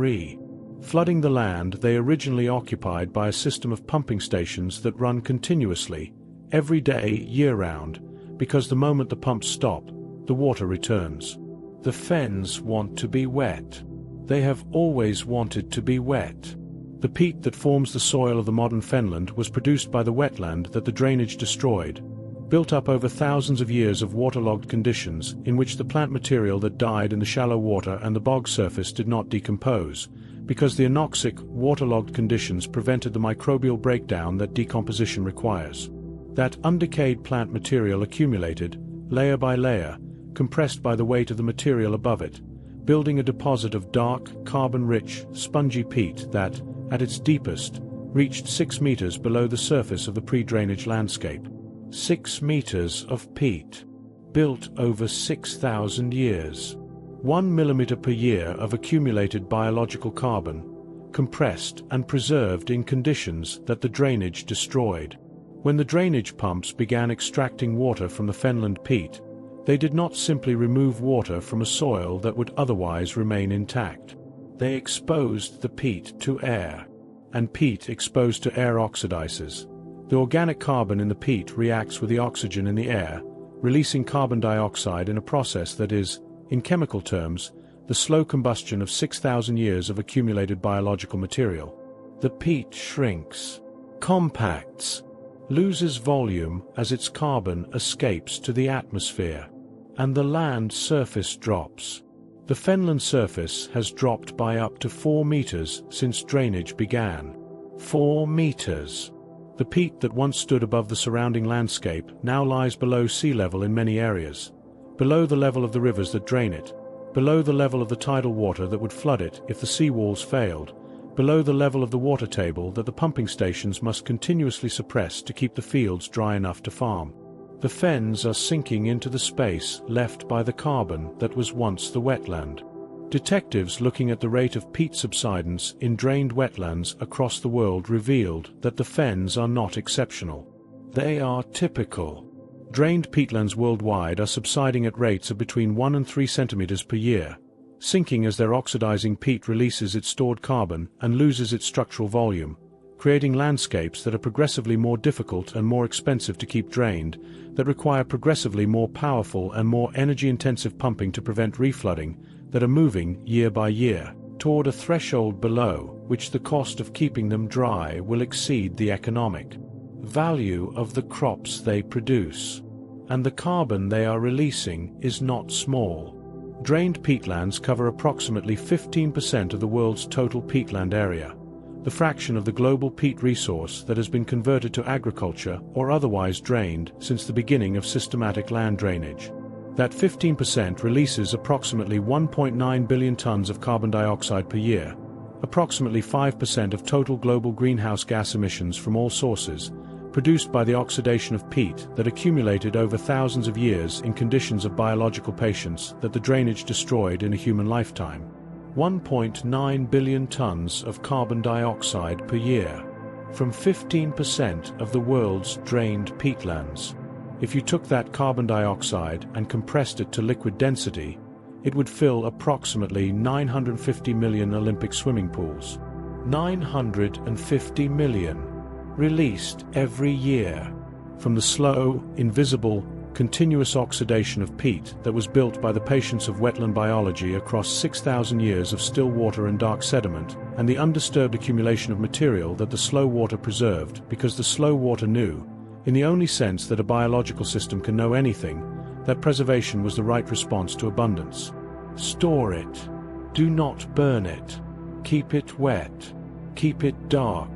flooding the land they originally occupied by a system of pumping stations that run continuously, every day, year-round, because the moment the pumps stop, the water returns. The fens want to be wet. They have always wanted to be wet. The peat that forms the soil of the modern fenland was produced by the wetland that the drainage destroyed, built up over thousands of years of waterlogged conditions in which the plant material that died in the shallow water and the bog surface did not decompose, because the anoxic, waterlogged conditions prevented the microbial breakdown that decomposition requires. That undecayed plant material accumulated, layer by layer, compressed by the weight of the material above it, building a deposit of dark, carbon-rich, spongy peat that, at its deepest, reached 6 meters below the surface of the pre-drainage landscape. 6 meters of peat, built over 6,000 years. 1 millimeter per year of accumulated biological carbon, compressed and preserved in conditions that the drainage destroyed. When the drainage pumps began extracting water from the fenland peat, They did not simply remove water from a soil that would otherwise remain intact. They exposed the peat to air, and peat exposed to air oxidizes. The organic carbon in the peat reacts with the oxygen in the air, releasing carbon dioxide in a process that is, in chemical terms, the slow combustion of 6,000 years of accumulated biological material. The peat shrinks, compacts, loses volume as its carbon escapes to the atmosphere, and the land surface drops. The fenland surface has dropped by up to 4 meters since drainage began. 4 meters. The peat that once stood above the surrounding landscape now lies below sea level in many areas, below the level of the rivers that drain it, below the level of the tidal water that would flood it if the sea walls failed, below the level of the water table that the pumping stations must continuously suppress to keep the fields dry enough to farm. The fens are sinking into the space left by the carbon that was once the wetland. Detectives looking at the rate of peat subsidence in drained wetlands across the world revealed that the fens are not exceptional. They are typical. Drained peatlands worldwide are subsiding at rates of between 1 and 3 centimeters per year, sinking as their oxidizing peat releases its stored carbon and loses its structural volume, creating landscapes that are progressively more difficult and more expensive to keep drained, that require progressively more powerful and more energy-intensive pumping to prevent reflooding, that are moving, year by year, toward a threshold below which the cost of keeping them dry will exceed the economic value of the crops they produce. And the carbon they are releasing is not small. Drained peatlands cover approximately 15% of the world's total peatland area, the fraction of the global peat resource that has been converted to agriculture or otherwise drained since the beginning of systematic land drainage. That 15% releases approximately 1.9 billion tons of carbon dioxide per year, approximately 5% of total global greenhouse gas emissions from all sources, produced by the oxidation of peat that accumulated over thousands of years in conditions of biological patience that the drainage destroyed in a human lifetime. 1.9 billion tons of carbon dioxide per year, from 15% of the world's drained peatlands. If you took that carbon dioxide and compressed it to liquid density, it would fill approximately 950 million Olympic swimming pools. 950 million. Released every year. From the slow, invisible, continuous oxidation of peat that was built by the patience of wetland biology across 6,000 years of still water and dark sediment, and the undisturbed accumulation of material that the slow water preserved because the slow water knew, in the only sense that a biological system can know anything, that preservation was the right response to abundance. Store it. Do not burn it. Keep it wet. Keep it dark.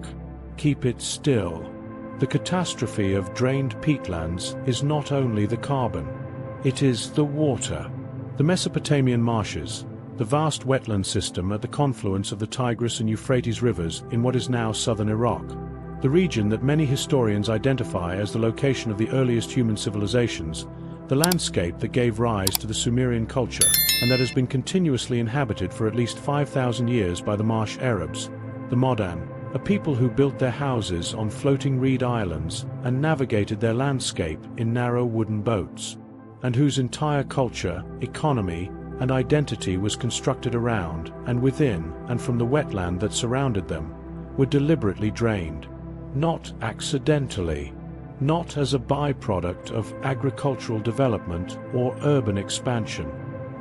Keep it still. The catastrophe of drained peatlands is not only the carbon. It is the water. The Mesopotamian marshes, the vast wetland system at the confluence of the Tigris and Euphrates rivers in what is now southern Iraq, the region that many historians identify as the location of the earliest human civilizations, the landscape that gave rise to the Sumerian culture, and that has been continuously inhabited for at least 5,000 years by the marsh Arabs, the Modan, a people who built their houses on floating reed islands and navigated their landscape in narrow wooden boats, and whose entire culture, economy, and identity was constructed around and within and from the wetland that surrounded them, were deliberately drained. Not accidentally, not as a byproduct of agricultural development or urban expansion,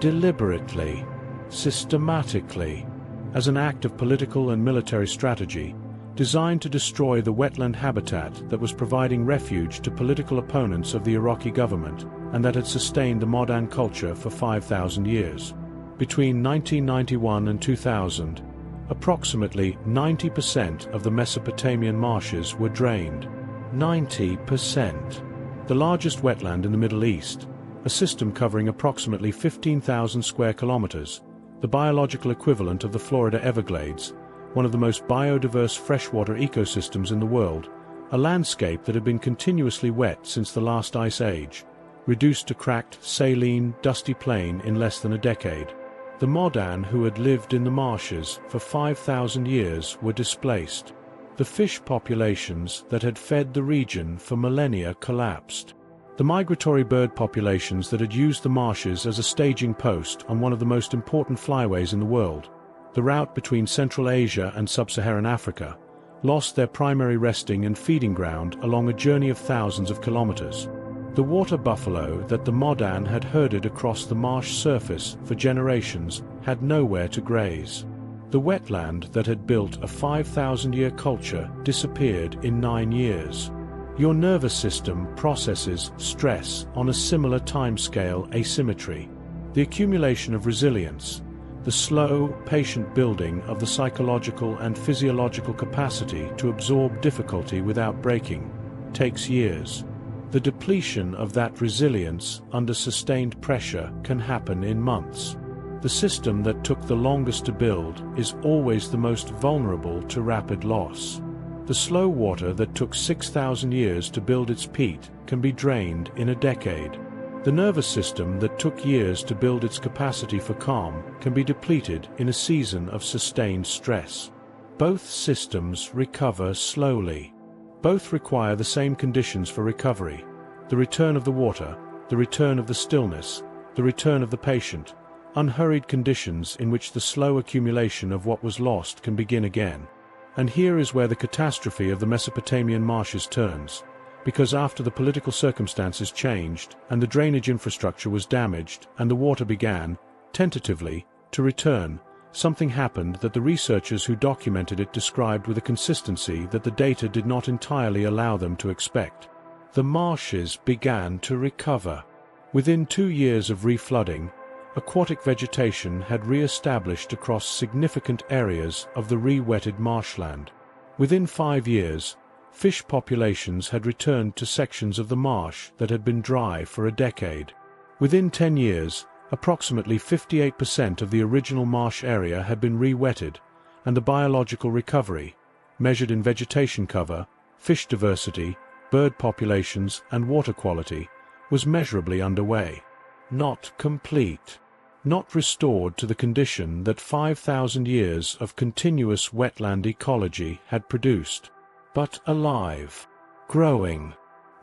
deliberately, systematically, as an act of political and military strategy, designed to destroy the wetland habitat that was providing refuge to political opponents of the Iraqi government and that had sustained the Modan culture for 5,000 years. Between 1991 and 2000, approximately 90% of the Mesopotamian marshes were drained. 90%. The largest wetland in the Middle East, a system covering approximately 15,000 square kilometers, the biological equivalent of the Florida Everglades, one of the most biodiverse freshwater ecosystems in the world, a landscape that had been continuously wet since the last ice age, reduced to cracked, saline, dusty plain in less than a decade. The Modan who had lived in the marshes for 5,000 years were displaced. The fish populations that had fed the region for millennia collapsed. The migratory bird populations that had used the marshes as a staging post on one of the most important flyways in the world, the route between Central Asia and Sub-Saharan Africa, lost their primary resting and feeding ground along a journey of thousands of kilometers. The water buffalo that the Modan had herded across the marsh surface for generations had nowhere to graze. The wetland that had built a 5,000-year culture disappeared in 9 years. Your nervous system processes stress on a similar timescale asymmetry. The accumulation of resilience, the slow, patient building of the psychological and physiological capacity to absorb difficulty without breaking, takes years. The depletion of that resilience under sustained pressure can happen in months. The system that took the longest to build is always the most vulnerable to rapid loss. The slow water that took 6,000 years to build its peat can be drained in a decade. The nervous system that took years to build its capacity for calm can be depleted in a season of sustained stress. Both systems recover slowly. Both require the same conditions for recovery: the return of the water, the return of the stillness, the return of the patient, unhurried conditions in which the slow accumulation of what was lost can begin again. And here is where the catastrophe of the Mesopotamian marshes turns, because after the political circumstances changed and the drainage infrastructure was damaged and the water began, tentatively, to return, something happened that the researchers who documented it described with a consistency that the data did not entirely allow them to expect. The marshes began to recover. Within 2 years of reflooding, aquatic vegetation had re-established across significant areas of the re-wetted marshland. Within 5 years, fish populations had returned to sections of the marsh that had been dry for a decade. Within 10 years, approximately 58% of the original marsh area had been re-wetted, and the biological recovery, measured in vegetation cover, fish diversity, bird populations, and water quality, was measurably underway. Not complete. Not restored to the condition that 5,000 years of continuous wetland ecology had produced, but alive, growing,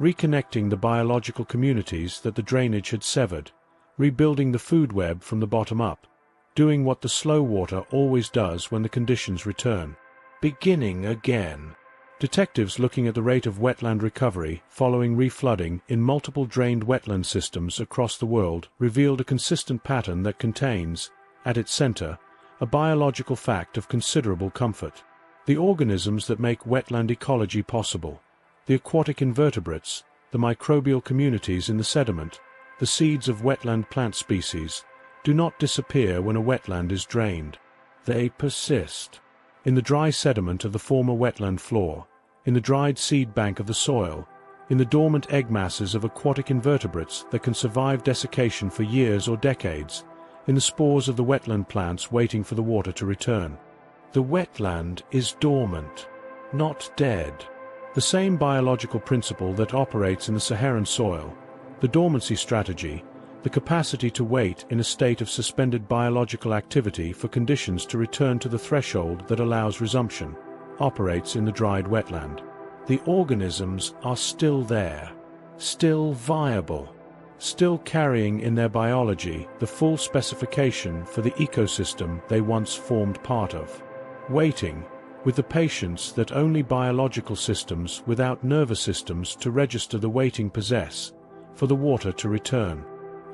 reconnecting the biological communities that the drainage had severed, rebuilding the food web from the bottom up, doing what the slow water always does when the conditions return, beginning again. Detectives looking at the rate of wetland recovery following reflooding in multiple drained wetland systems across the world revealed a consistent pattern that contains, at its center, a biological fact of considerable comfort. The organisms that make wetland ecology possible, the aquatic invertebrates, the microbial communities in the sediment, the seeds of wetland plant species, do not disappear when a wetland is drained. They persist. In the dry sediment of the former wetland floor, in the dried seed bank of the soil, in the dormant egg masses of aquatic invertebrates that can survive desiccation for years or decades, in the spores of the wetland plants waiting for the water to return. The wetland is dormant, not dead. The same biological principle that operates in the Saharan soil, the dormancy strategy, the capacity to wait in a state of suspended biological activity for conditions to return to the threshold that allows resumption, operates in the dried wetland. The organisms are still there, still viable, still carrying in their biology the full specification for the ecosystem they once formed part of, waiting, with the patience that only biological systems without nervous systems to register the waiting possess, for the water to return.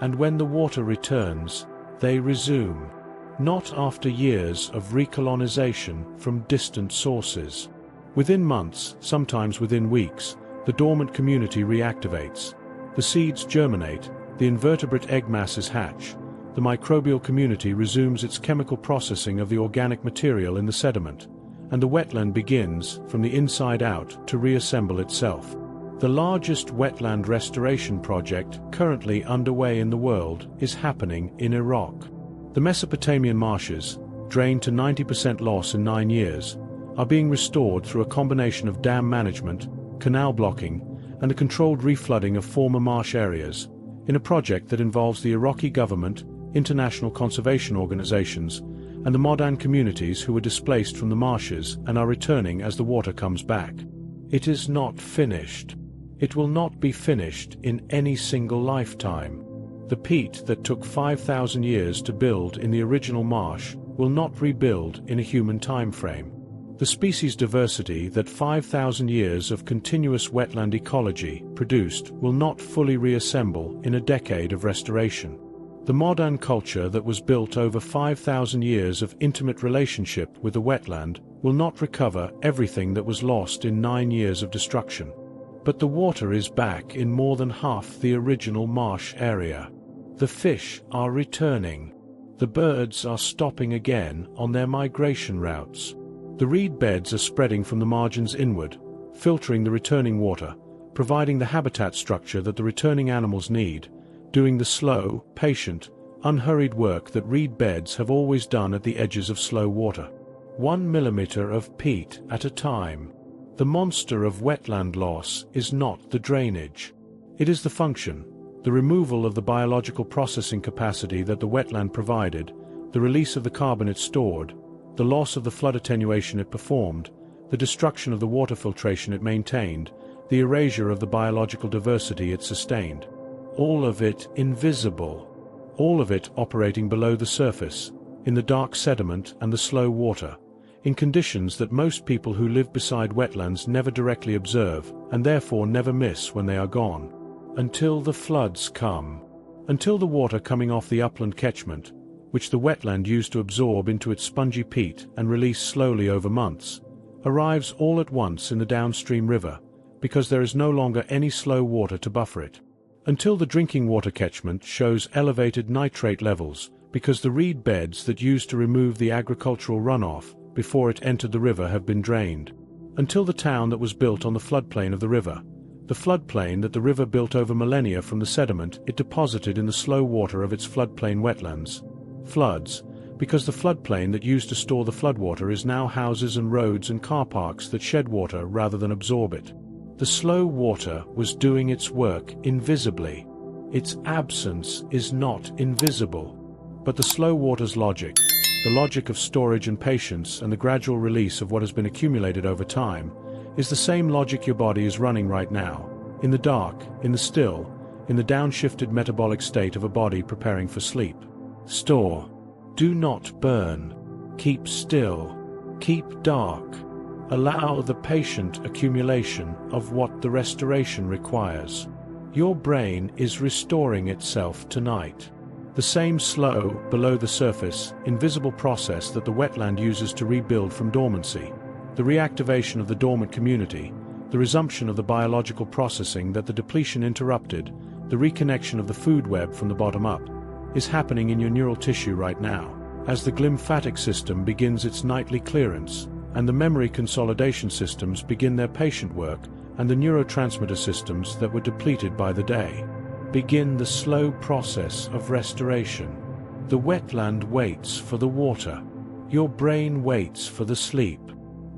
And when the water returns, they resume, not after years of recolonization from distant sources. Within months, sometimes within weeks, the dormant community reactivates. The seeds germinate, the invertebrate egg masses hatch, the microbial community resumes its chemical processing of the organic material in the sediment, and the wetland begins, from the inside out, to reassemble itself. The largest wetland restoration project currently underway in the world is happening in Iraq. The Mesopotamian marshes, drained to 90% loss in 9 years, are being restored through a combination of dam management, canal blocking, and the controlled reflooding of former marsh areas, in a project that involves the Iraqi government, international conservation organizations, and the Modan communities who were displaced from the marshes and are returning as the water comes back. It is not finished. It will not be finished in any single lifetime. The peat that took 5,000 years to build in the original marsh will not rebuild in a human time frame. The species diversity that 5,000 years of continuous wetland ecology produced will not fully reassemble in a decade of restoration. The modern culture that was built over 5,000 years of intimate relationship with the wetland will not recover everything that was lost in 9 years of destruction. But the water is back in more than half the original marsh area. The fish are returning. The birds are stopping again on their migration routes. The reed beds are spreading from the margins inward, filtering the returning water, providing the habitat structure that the returning animals need, doing the slow, patient, unhurried work that reed beds have always done at the edges of slow water. 1 millimeter of peat at a time. The monster of wetland loss is not the drainage. It is the function, the removal of the biological processing capacity that the wetland provided, the release of the carbon it stored, the loss of the flood attenuation it performed, the destruction of the water filtration it maintained, the erasure of the biological diversity it sustained. All of it invisible. All of it operating below the surface, in the dark sediment and the slow water, in conditions that most people who live beside wetlands never directly observe, and therefore never miss when they are gone. Until the floods come. Until the water coming off the upland catchment, which the wetland used to absorb into its spongy peat and release slowly over months, arrives all at once in the downstream river, because there is no longer any slow water to buffer it. Until the drinking water catchment shows elevated nitrate levels, because the reed beds that used to remove the agricultural runoff before it entered the river have been drained. Until the town that was built on the floodplain of the river, the floodplain that the river built over millennia from the sediment it deposited in the slow water of its floodplain wetlands. Floods, because the floodplain that used to store the floodwater is now houses and roads and car parks that shed water rather than absorb it. The slow water was doing its work invisibly. Its absence is not invisible. But the slow water's logic, the logic of storage and patience and the gradual release of what has been accumulated over time, is the same logic your body is running right now, in the dark, in the still, in the downshifted metabolic state of a body preparing for sleep. Store. Do not burn. Keep still. Keep dark. Allow the patient accumulation of what the restoration requires. Your brain is restoring itself tonight. The same slow, below-the-surface, invisible process that the wetland uses to rebuild from dormancy, the reactivation of the dormant community, the resumption of the biological processing that the depletion interrupted, the reconnection of the food web from the bottom up, is happening in your neural tissue right now, as the glymphatic system begins its nightly clearance, and the memory consolidation systems begin their patient work, and the neurotransmitter systems that were depleted by the day begin the slow process of restoration. The wetland waits for the water. Your brain waits for the sleep.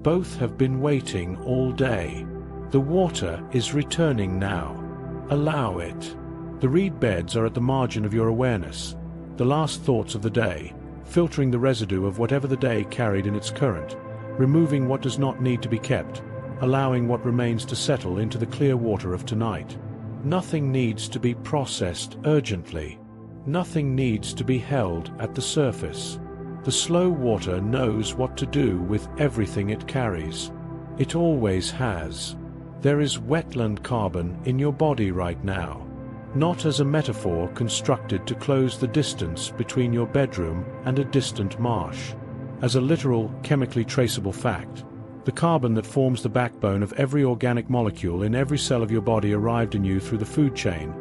Both have been waiting all day. The water is returning now. Allow it. The reed beds are at the margin of your awareness, the last thoughts of the day, filtering the residue of whatever the day carried in its current, removing what does not need to be kept, allowing what remains to settle into the clear water of tonight. Nothing needs to be processed urgently. Nothing needs to be held at the surface. The slow water knows what to do with everything it carries. It always has. There is wetland carbon in your body right now. Not as a metaphor constructed to close the distance between your bedroom and a distant marsh. As a literal, chemically traceable fact. The carbon that forms the backbone of every organic molecule in every cell of your body arrived in you through the food chain,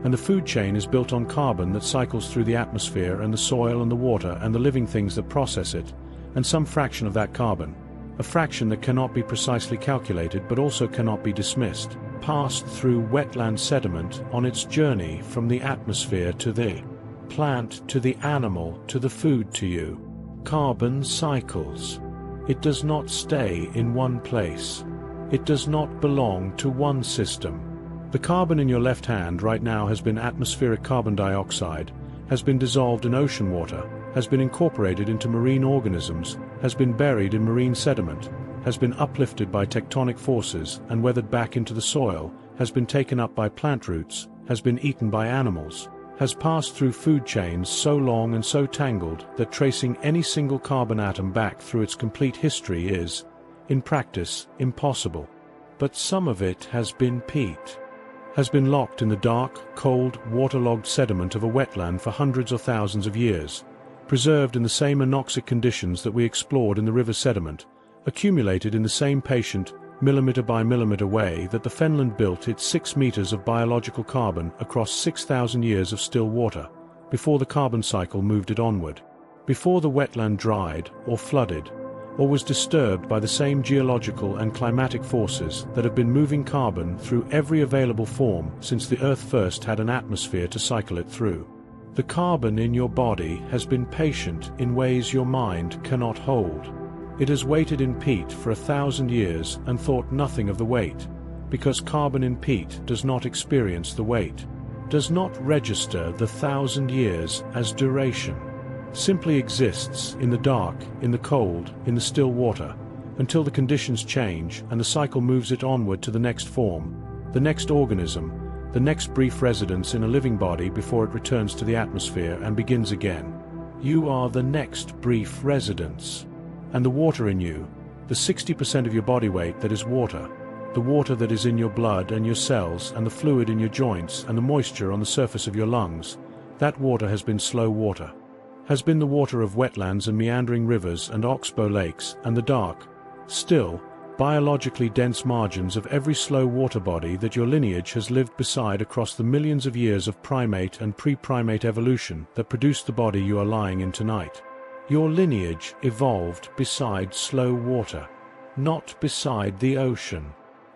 and the food chain is built on carbon that cycles through the atmosphere and the soil and the water and the living things that process it, and some fraction of that carbon, a fraction that cannot be precisely calculated but also cannot be dismissed, passed through wetland sediment on its journey from the atmosphere to the plant to the animal to the food to you. Carbon cycles. It does not stay in one place. It does not belong to one system. The carbon in your left hand right now has been atmospheric carbon dioxide, has been dissolved in ocean water, has been incorporated into marine organisms, has been buried in marine sediment, has been uplifted by tectonic forces and weathered back into the soil, has been taken up by plant roots, has been eaten by animals, has passed through food chains so long and so tangled that tracing any single carbon atom back through its complete history is, in practice, impossible. But some of it has been peat, has been locked in the dark, cold, waterlogged sediment of a wetland for hundreds or thousands of years, preserved in the same anoxic conditions that we explored in the river sediment, accumulated in the same patient, millimeter by millimeter way that the fenland built its 6 meters of biological carbon across 6,000 years of still water, before the carbon cycle moved it onward, before the wetland dried or flooded, or was disturbed by the same geological and climatic forces that have been moving carbon through every available form since the Earth first had an atmosphere to cycle it through. The carbon in your body has been patient in ways your mind cannot hold. It has waited in peat for 1,000 years and thought nothing of the weight, because carbon in peat does not experience the weight, does not register the 1,000 years as duration, simply exists in the dark, in the cold, in the still water, until the conditions change and the cycle moves it onward to the next form, the next organism, the next brief residence in a living body before it returns to the atmosphere and begins again. You are the next brief residence. And the water in you, the 60% of your body weight that is water, the water that is in your blood and your cells and the fluid in your joints and the moisture on the surface of your lungs, that water has been slow water, has been the water of wetlands and meandering rivers and oxbow lakes and the dark, still, biologically dense margins of every slow water body that your lineage has lived beside across the millions of years of primate and pre-primate evolution that produced the body you are lying in tonight. Your lineage evolved beside slow water, not beside the ocean,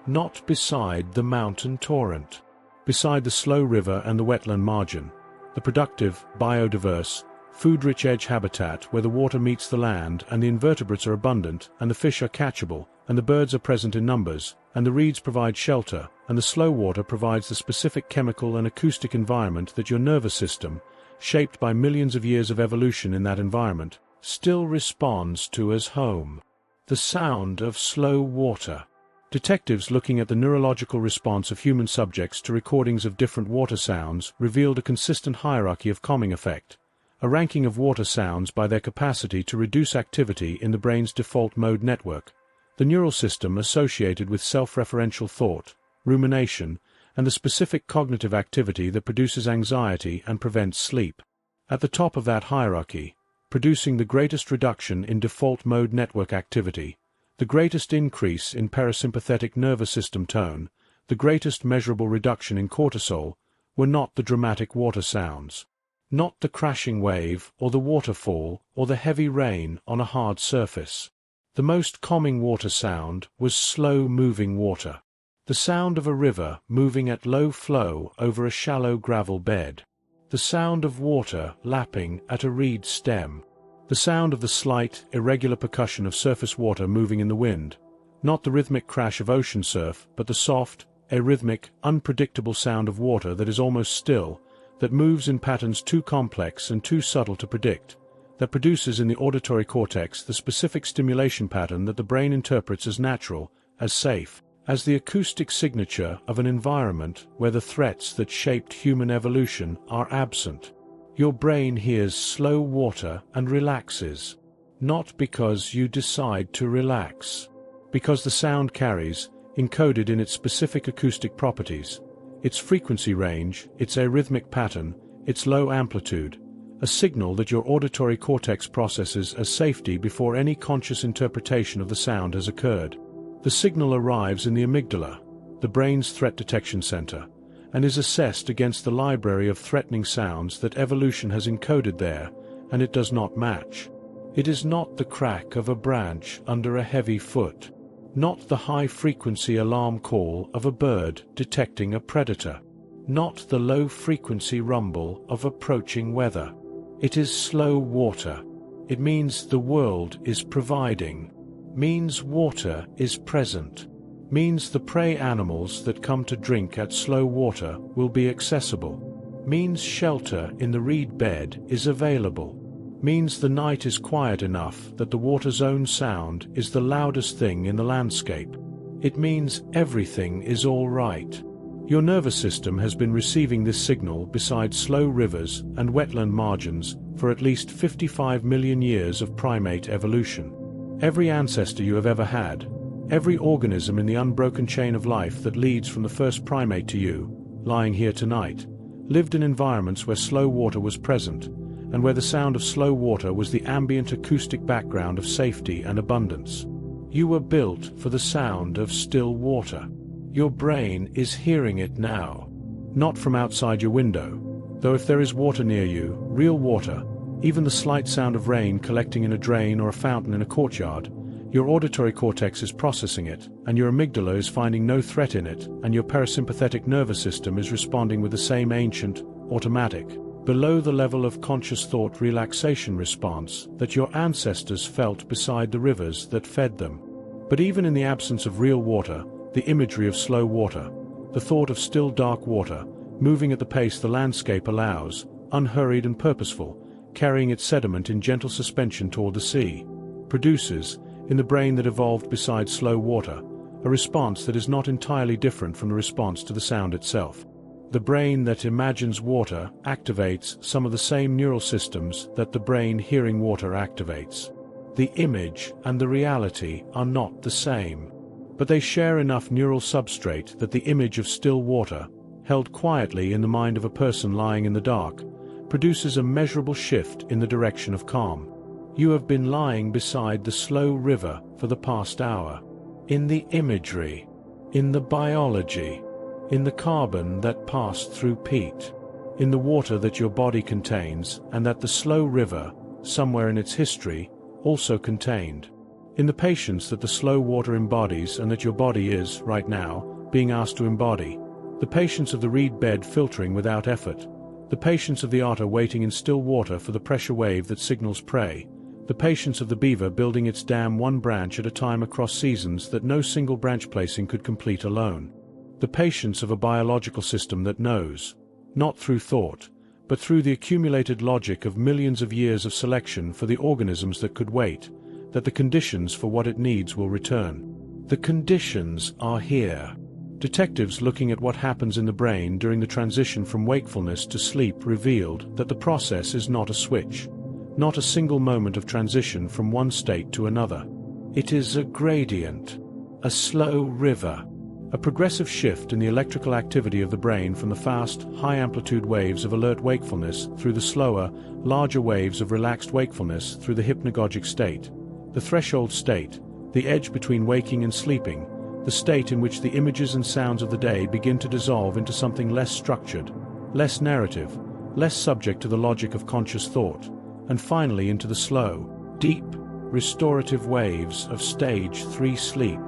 not beside the mountain torrent, beside the slow river and the wetland margin, the productive, biodiverse, food-rich edge habitat where the water meets the land and the invertebrates are abundant and the fish are catchable and the birds are present in numbers and the reeds provide shelter and the slow water provides the specific chemical and acoustic environment that your nervous system, shaped by millions of years of evolution in that environment, still responds to as home. The sound of slow water. Detectives looking at the neurological response of human subjects to recordings of different water sounds revealed a consistent hierarchy of calming effect, a ranking of water sounds by their capacity to reduce activity in the brain's default mode network, the neural system associated with self-referential thought, rumination, and the specific cognitive activity that produces anxiety and prevents sleep. At the top of that hierarchy, producing the greatest reduction in default mode network activity, the greatest increase in parasympathetic nervous system tone, the greatest measurable reduction in cortisol, were not the dramatic water sounds, not the crashing wave or the waterfall or the heavy rain on a hard surface. The most calming water sound was slow-moving water. The sound of a river moving at low flow over a shallow gravel bed. The sound of water lapping at a reed stem. The sound of the slight, irregular percussion of surface water moving in the wind. Not the rhythmic crash of ocean surf, but the soft, arrhythmic, unpredictable sound of water that is almost still, that moves in patterns too complex and too subtle to predict, that produces in the auditory cortex the specific stimulation pattern that the brain interprets as natural, as safe, as the acoustic signature of an environment where the threats that shaped human evolution are absent. Your brain hears slow water and relaxes, not because you decide to relax, because the sound carries, encoded in its specific acoustic properties, its frequency range, its arrhythmic pattern, its low amplitude, a signal that your auditory cortex processes as safety before any conscious interpretation of the sound has occurred. The signal arrives in the amygdala, the brain's threat detection center, and is assessed against the library of threatening sounds that evolution has encoded there, and it does not match. It is not the crack of a branch under a heavy foot, not the high-frequency alarm call of a bird detecting a predator, not the low-frequency rumble of approaching weather. It is slow water. It means the world is providing, means water is present, means the prey animals that come to drink at slow water will be accessible, means shelter in the reed bed is available, means the night is quiet enough that the water's own sound is the loudest thing in the landscape. It means everything is all right. Your nervous system has been receiving this signal beside slow rivers and wetland margins for at least 55 million years of primate evolution. Every ancestor you have ever had, every organism in the unbroken chain of life that leads from the first primate to you, lying here tonight, lived in environments where slow water was present, and where the sound of slow water was the ambient acoustic background of safety and abundance. You were built for the sound of still water. Your brain is hearing it now. Not from outside your window, though if there is water near you, real water, even the slight sound of rain collecting in a drain or a fountain in a courtyard, your auditory cortex is processing it, and your amygdala is finding no threat in it, and your parasympathetic nervous system is responding with the same ancient, automatic, below the level of conscious thought relaxation response that your ancestors felt beside the rivers that fed them. But even in the absence of real water, the imagery of slow water, the thought of still dark water, moving at the pace the landscape allows, unhurried and purposeful, carrying its sediment in gentle suspension toward the sea, produces, in the brain that evolved beside slow water, a response that is not entirely different from the response to the sound itself. The brain that imagines water activates some of the same neural systems that the brain hearing water activates. The image and the reality are not the same, but they share enough neural substrate that the image of still water, held quietly in the mind of a person lying in the dark, produces a measurable shift in the direction of calm. You have been lying beside the slow river for the past hour. In the imagery, in the biology, in the carbon that passed through peat, in the water that your body contains and that the slow river, somewhere in its history, also contained. In the patience that the slow water embodies and that your body is, right now, being asked to embody. The patience of the reed bed filtering without effort. The patience of the otter waiting in still water for the pressure wave that signals prey. The patience of the beaver building its dam one branch at a time across seasons that no single branch placing could complete alone. The patience of a biological system that knows, not through thought, but through the accumulated logic of millions of years of selection for the organisms that could wait, that the conditions for what it needs will return. The conditions are here. Detectives looking at what happens in the brain during the transition from wakefulness to sleep revealed that the process is not a switch, not a single moment of transition from one state to another. It is a gradient, a slow river, a progressive shift in the electrical activity of the brain from the fast, high-amplitude waves of alert wakefulness through the slower, larger waves of relaxed wakefulness through the hypnagogic state, the threshold state, the edge between waking and sleeping, the state in which the images and sounds of the day begin to dissolve into something less structured, less narrative, less subject to the logic of conscious thought, and finally into the slow, deep, restorative waves of stage 3 sleep,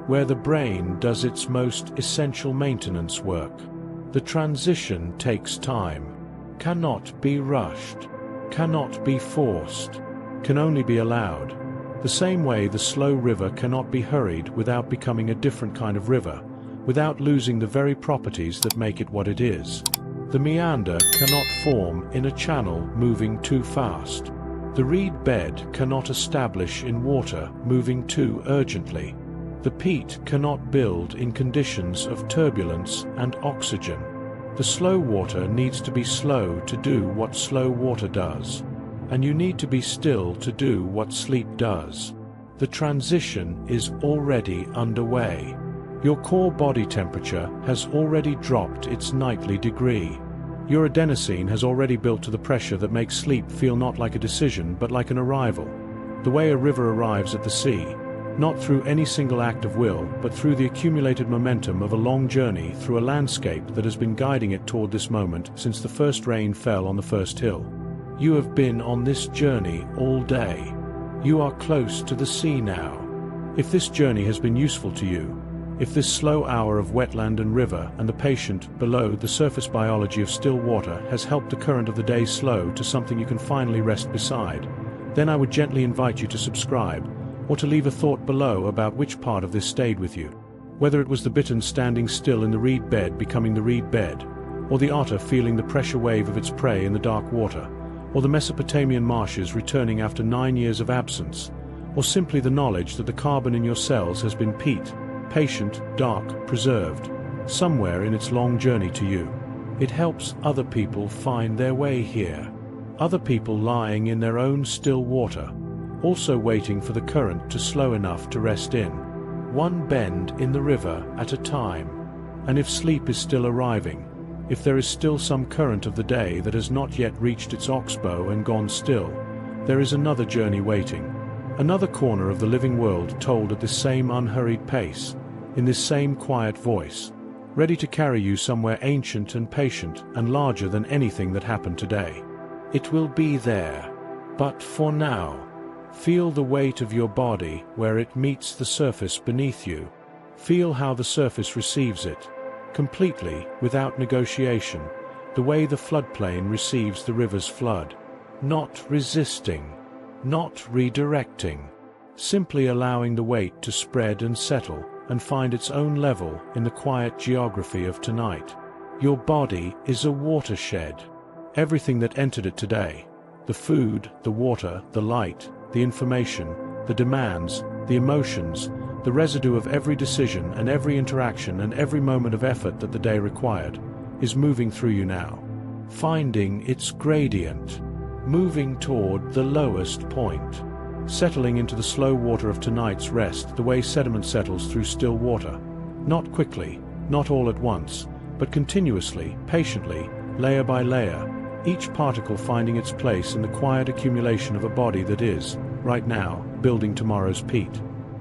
where the brain does its most essential maintenance work. The transition takes time, cannot be rushed, cannot be forced, can only be allowed. The same way the slow river cannot be hurried without becoming a different kind of river, without losing the very properties that make it what it is. The meander cannot form in a channel moving too fast. The reed bed cannot establish in water moving too urgently. The peat cannot build in conditions of turbulence and oxygen. The slow water needs to be slow to do what slow water does. And you need to be still to do what sleep does. The transition is already underway. Your core body temperature has already dropped its nightly degree. Your adenosine has already built to the pressure that makes sleep feel not like a decision but like an arrival. The way a river arrives at the sea, not through any single act of will, but through the accumulated momentum of a long journey through a landscape that has been guiding it toward this moment since the first rain fell on the first hill. You have been on this journey all day. You are close to the sea now. If this journey has been useful to you, if this slow hour of wetland and river and the patient below the surface biology of still water has helped the current of the day slow to something you can finally rest beside, then I would gently invite you to subscribe, or to leave a thought below about which part of this stayed with you. Whether it was the bittern standing still in the reed bed becoming the reed bed, or the otter feeling the pressure wave of its prey in the dark water, or the Mesopotamian marshes returning after 9 years of absence, or simply the knowledge that the carbon in your cells has been peat, patient, dark, preserved. somewhere in its long journey to you. It helps other people find their way here. Other people lying in their own still water, also waiting for the current to slow enough to rest in. One bend in the river at a time. And if sleep is still arriving, if there is still some current of the day that has not yet reached its oxbow and gone still, there is another journey waiting. Another corner of the living world told at this same unhurried pace, in this same quiet voice, ready to carry you somewhere ancient and patient and larger than anything that happened today. It will be there. But for now, feel the weight of your body where it meets the surface beneath you. Feel how the surface receives it, completely, without negotiation, the way the floodplain receives the river's flood. Not resisting, not redirecting, simply allowing the weight to spread and settle and find its own level in the quiet geography of tonight. Your body is a watershed. Everything that entered it today, the food, the water, the light, the information, the demands, the emotions, the residue of every decision and every interaction and every moment of effort that the day required, is moving through you now, finding its gradient, moving toward the lowest point, settling into the slow water of tonight's rest the way sediment settles through still water, not quickly, not all at once, but continuously, patiently, layer by layer, each particle finding its place in the quiet accumulation of a body that is, right now, building tomorrow's peat.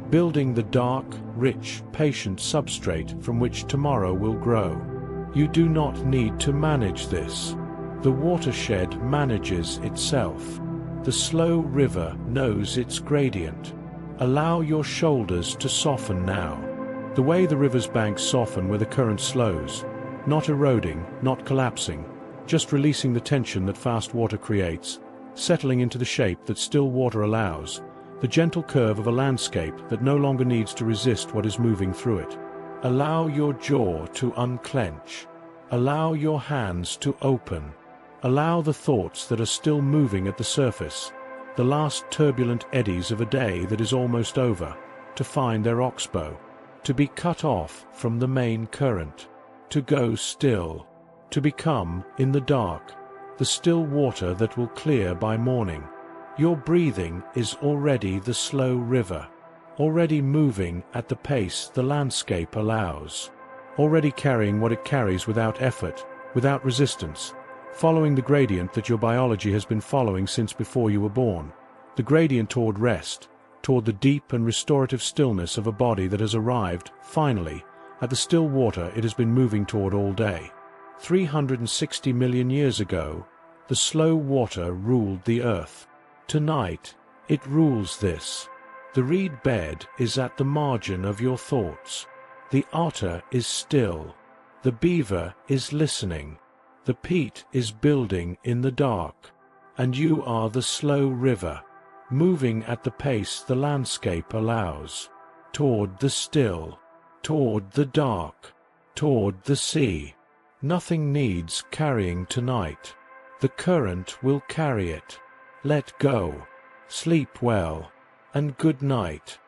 Building the dark, rich, patient substrate from which tomorrow will grow. You do not need to manage this. The watershed manages itself. The slow river knows its gradient. Allow your shoulders to soften now. The way the river's banks soften where the current slows, not eroding, not collapsing, just releasing the tension that fast water creates, settling into the shape that still water allows, the gentle curve of a landscape that no longer needs to resist what is moving through it. Allow your jaw to unclench. Allow your hands to open. Allow the thoughts that are still moving at the surface, the last turbulent eddies of a day that is almost over, to find their oxbow, to be cut off from the main current, to go still, to become, in the dark, the still water that will clear by morning. Your breathing is already the slow river, already moving at the pace the landscape allows, already carrying what it carries without effort, without resistance, following the gradient that your biology has been following since before you were born, the gradient toward rest, toward the deep and restorative stillness of a body that has arrived, finally, at the still water it has been moving toward all day. 360 million years ago, the slow water ruled the earth. Tonight, it rules this. The reed bed is at the margin of your thoughts. The otter is still. The beaver is listening. The peat is building in the dark. And you are the slow river, moving at the pace the landscape allows, toward the still, toward the dark, toward the sea. Nothing needs carrying tonight. The current will carry it. Let go. Sleep well. And good night.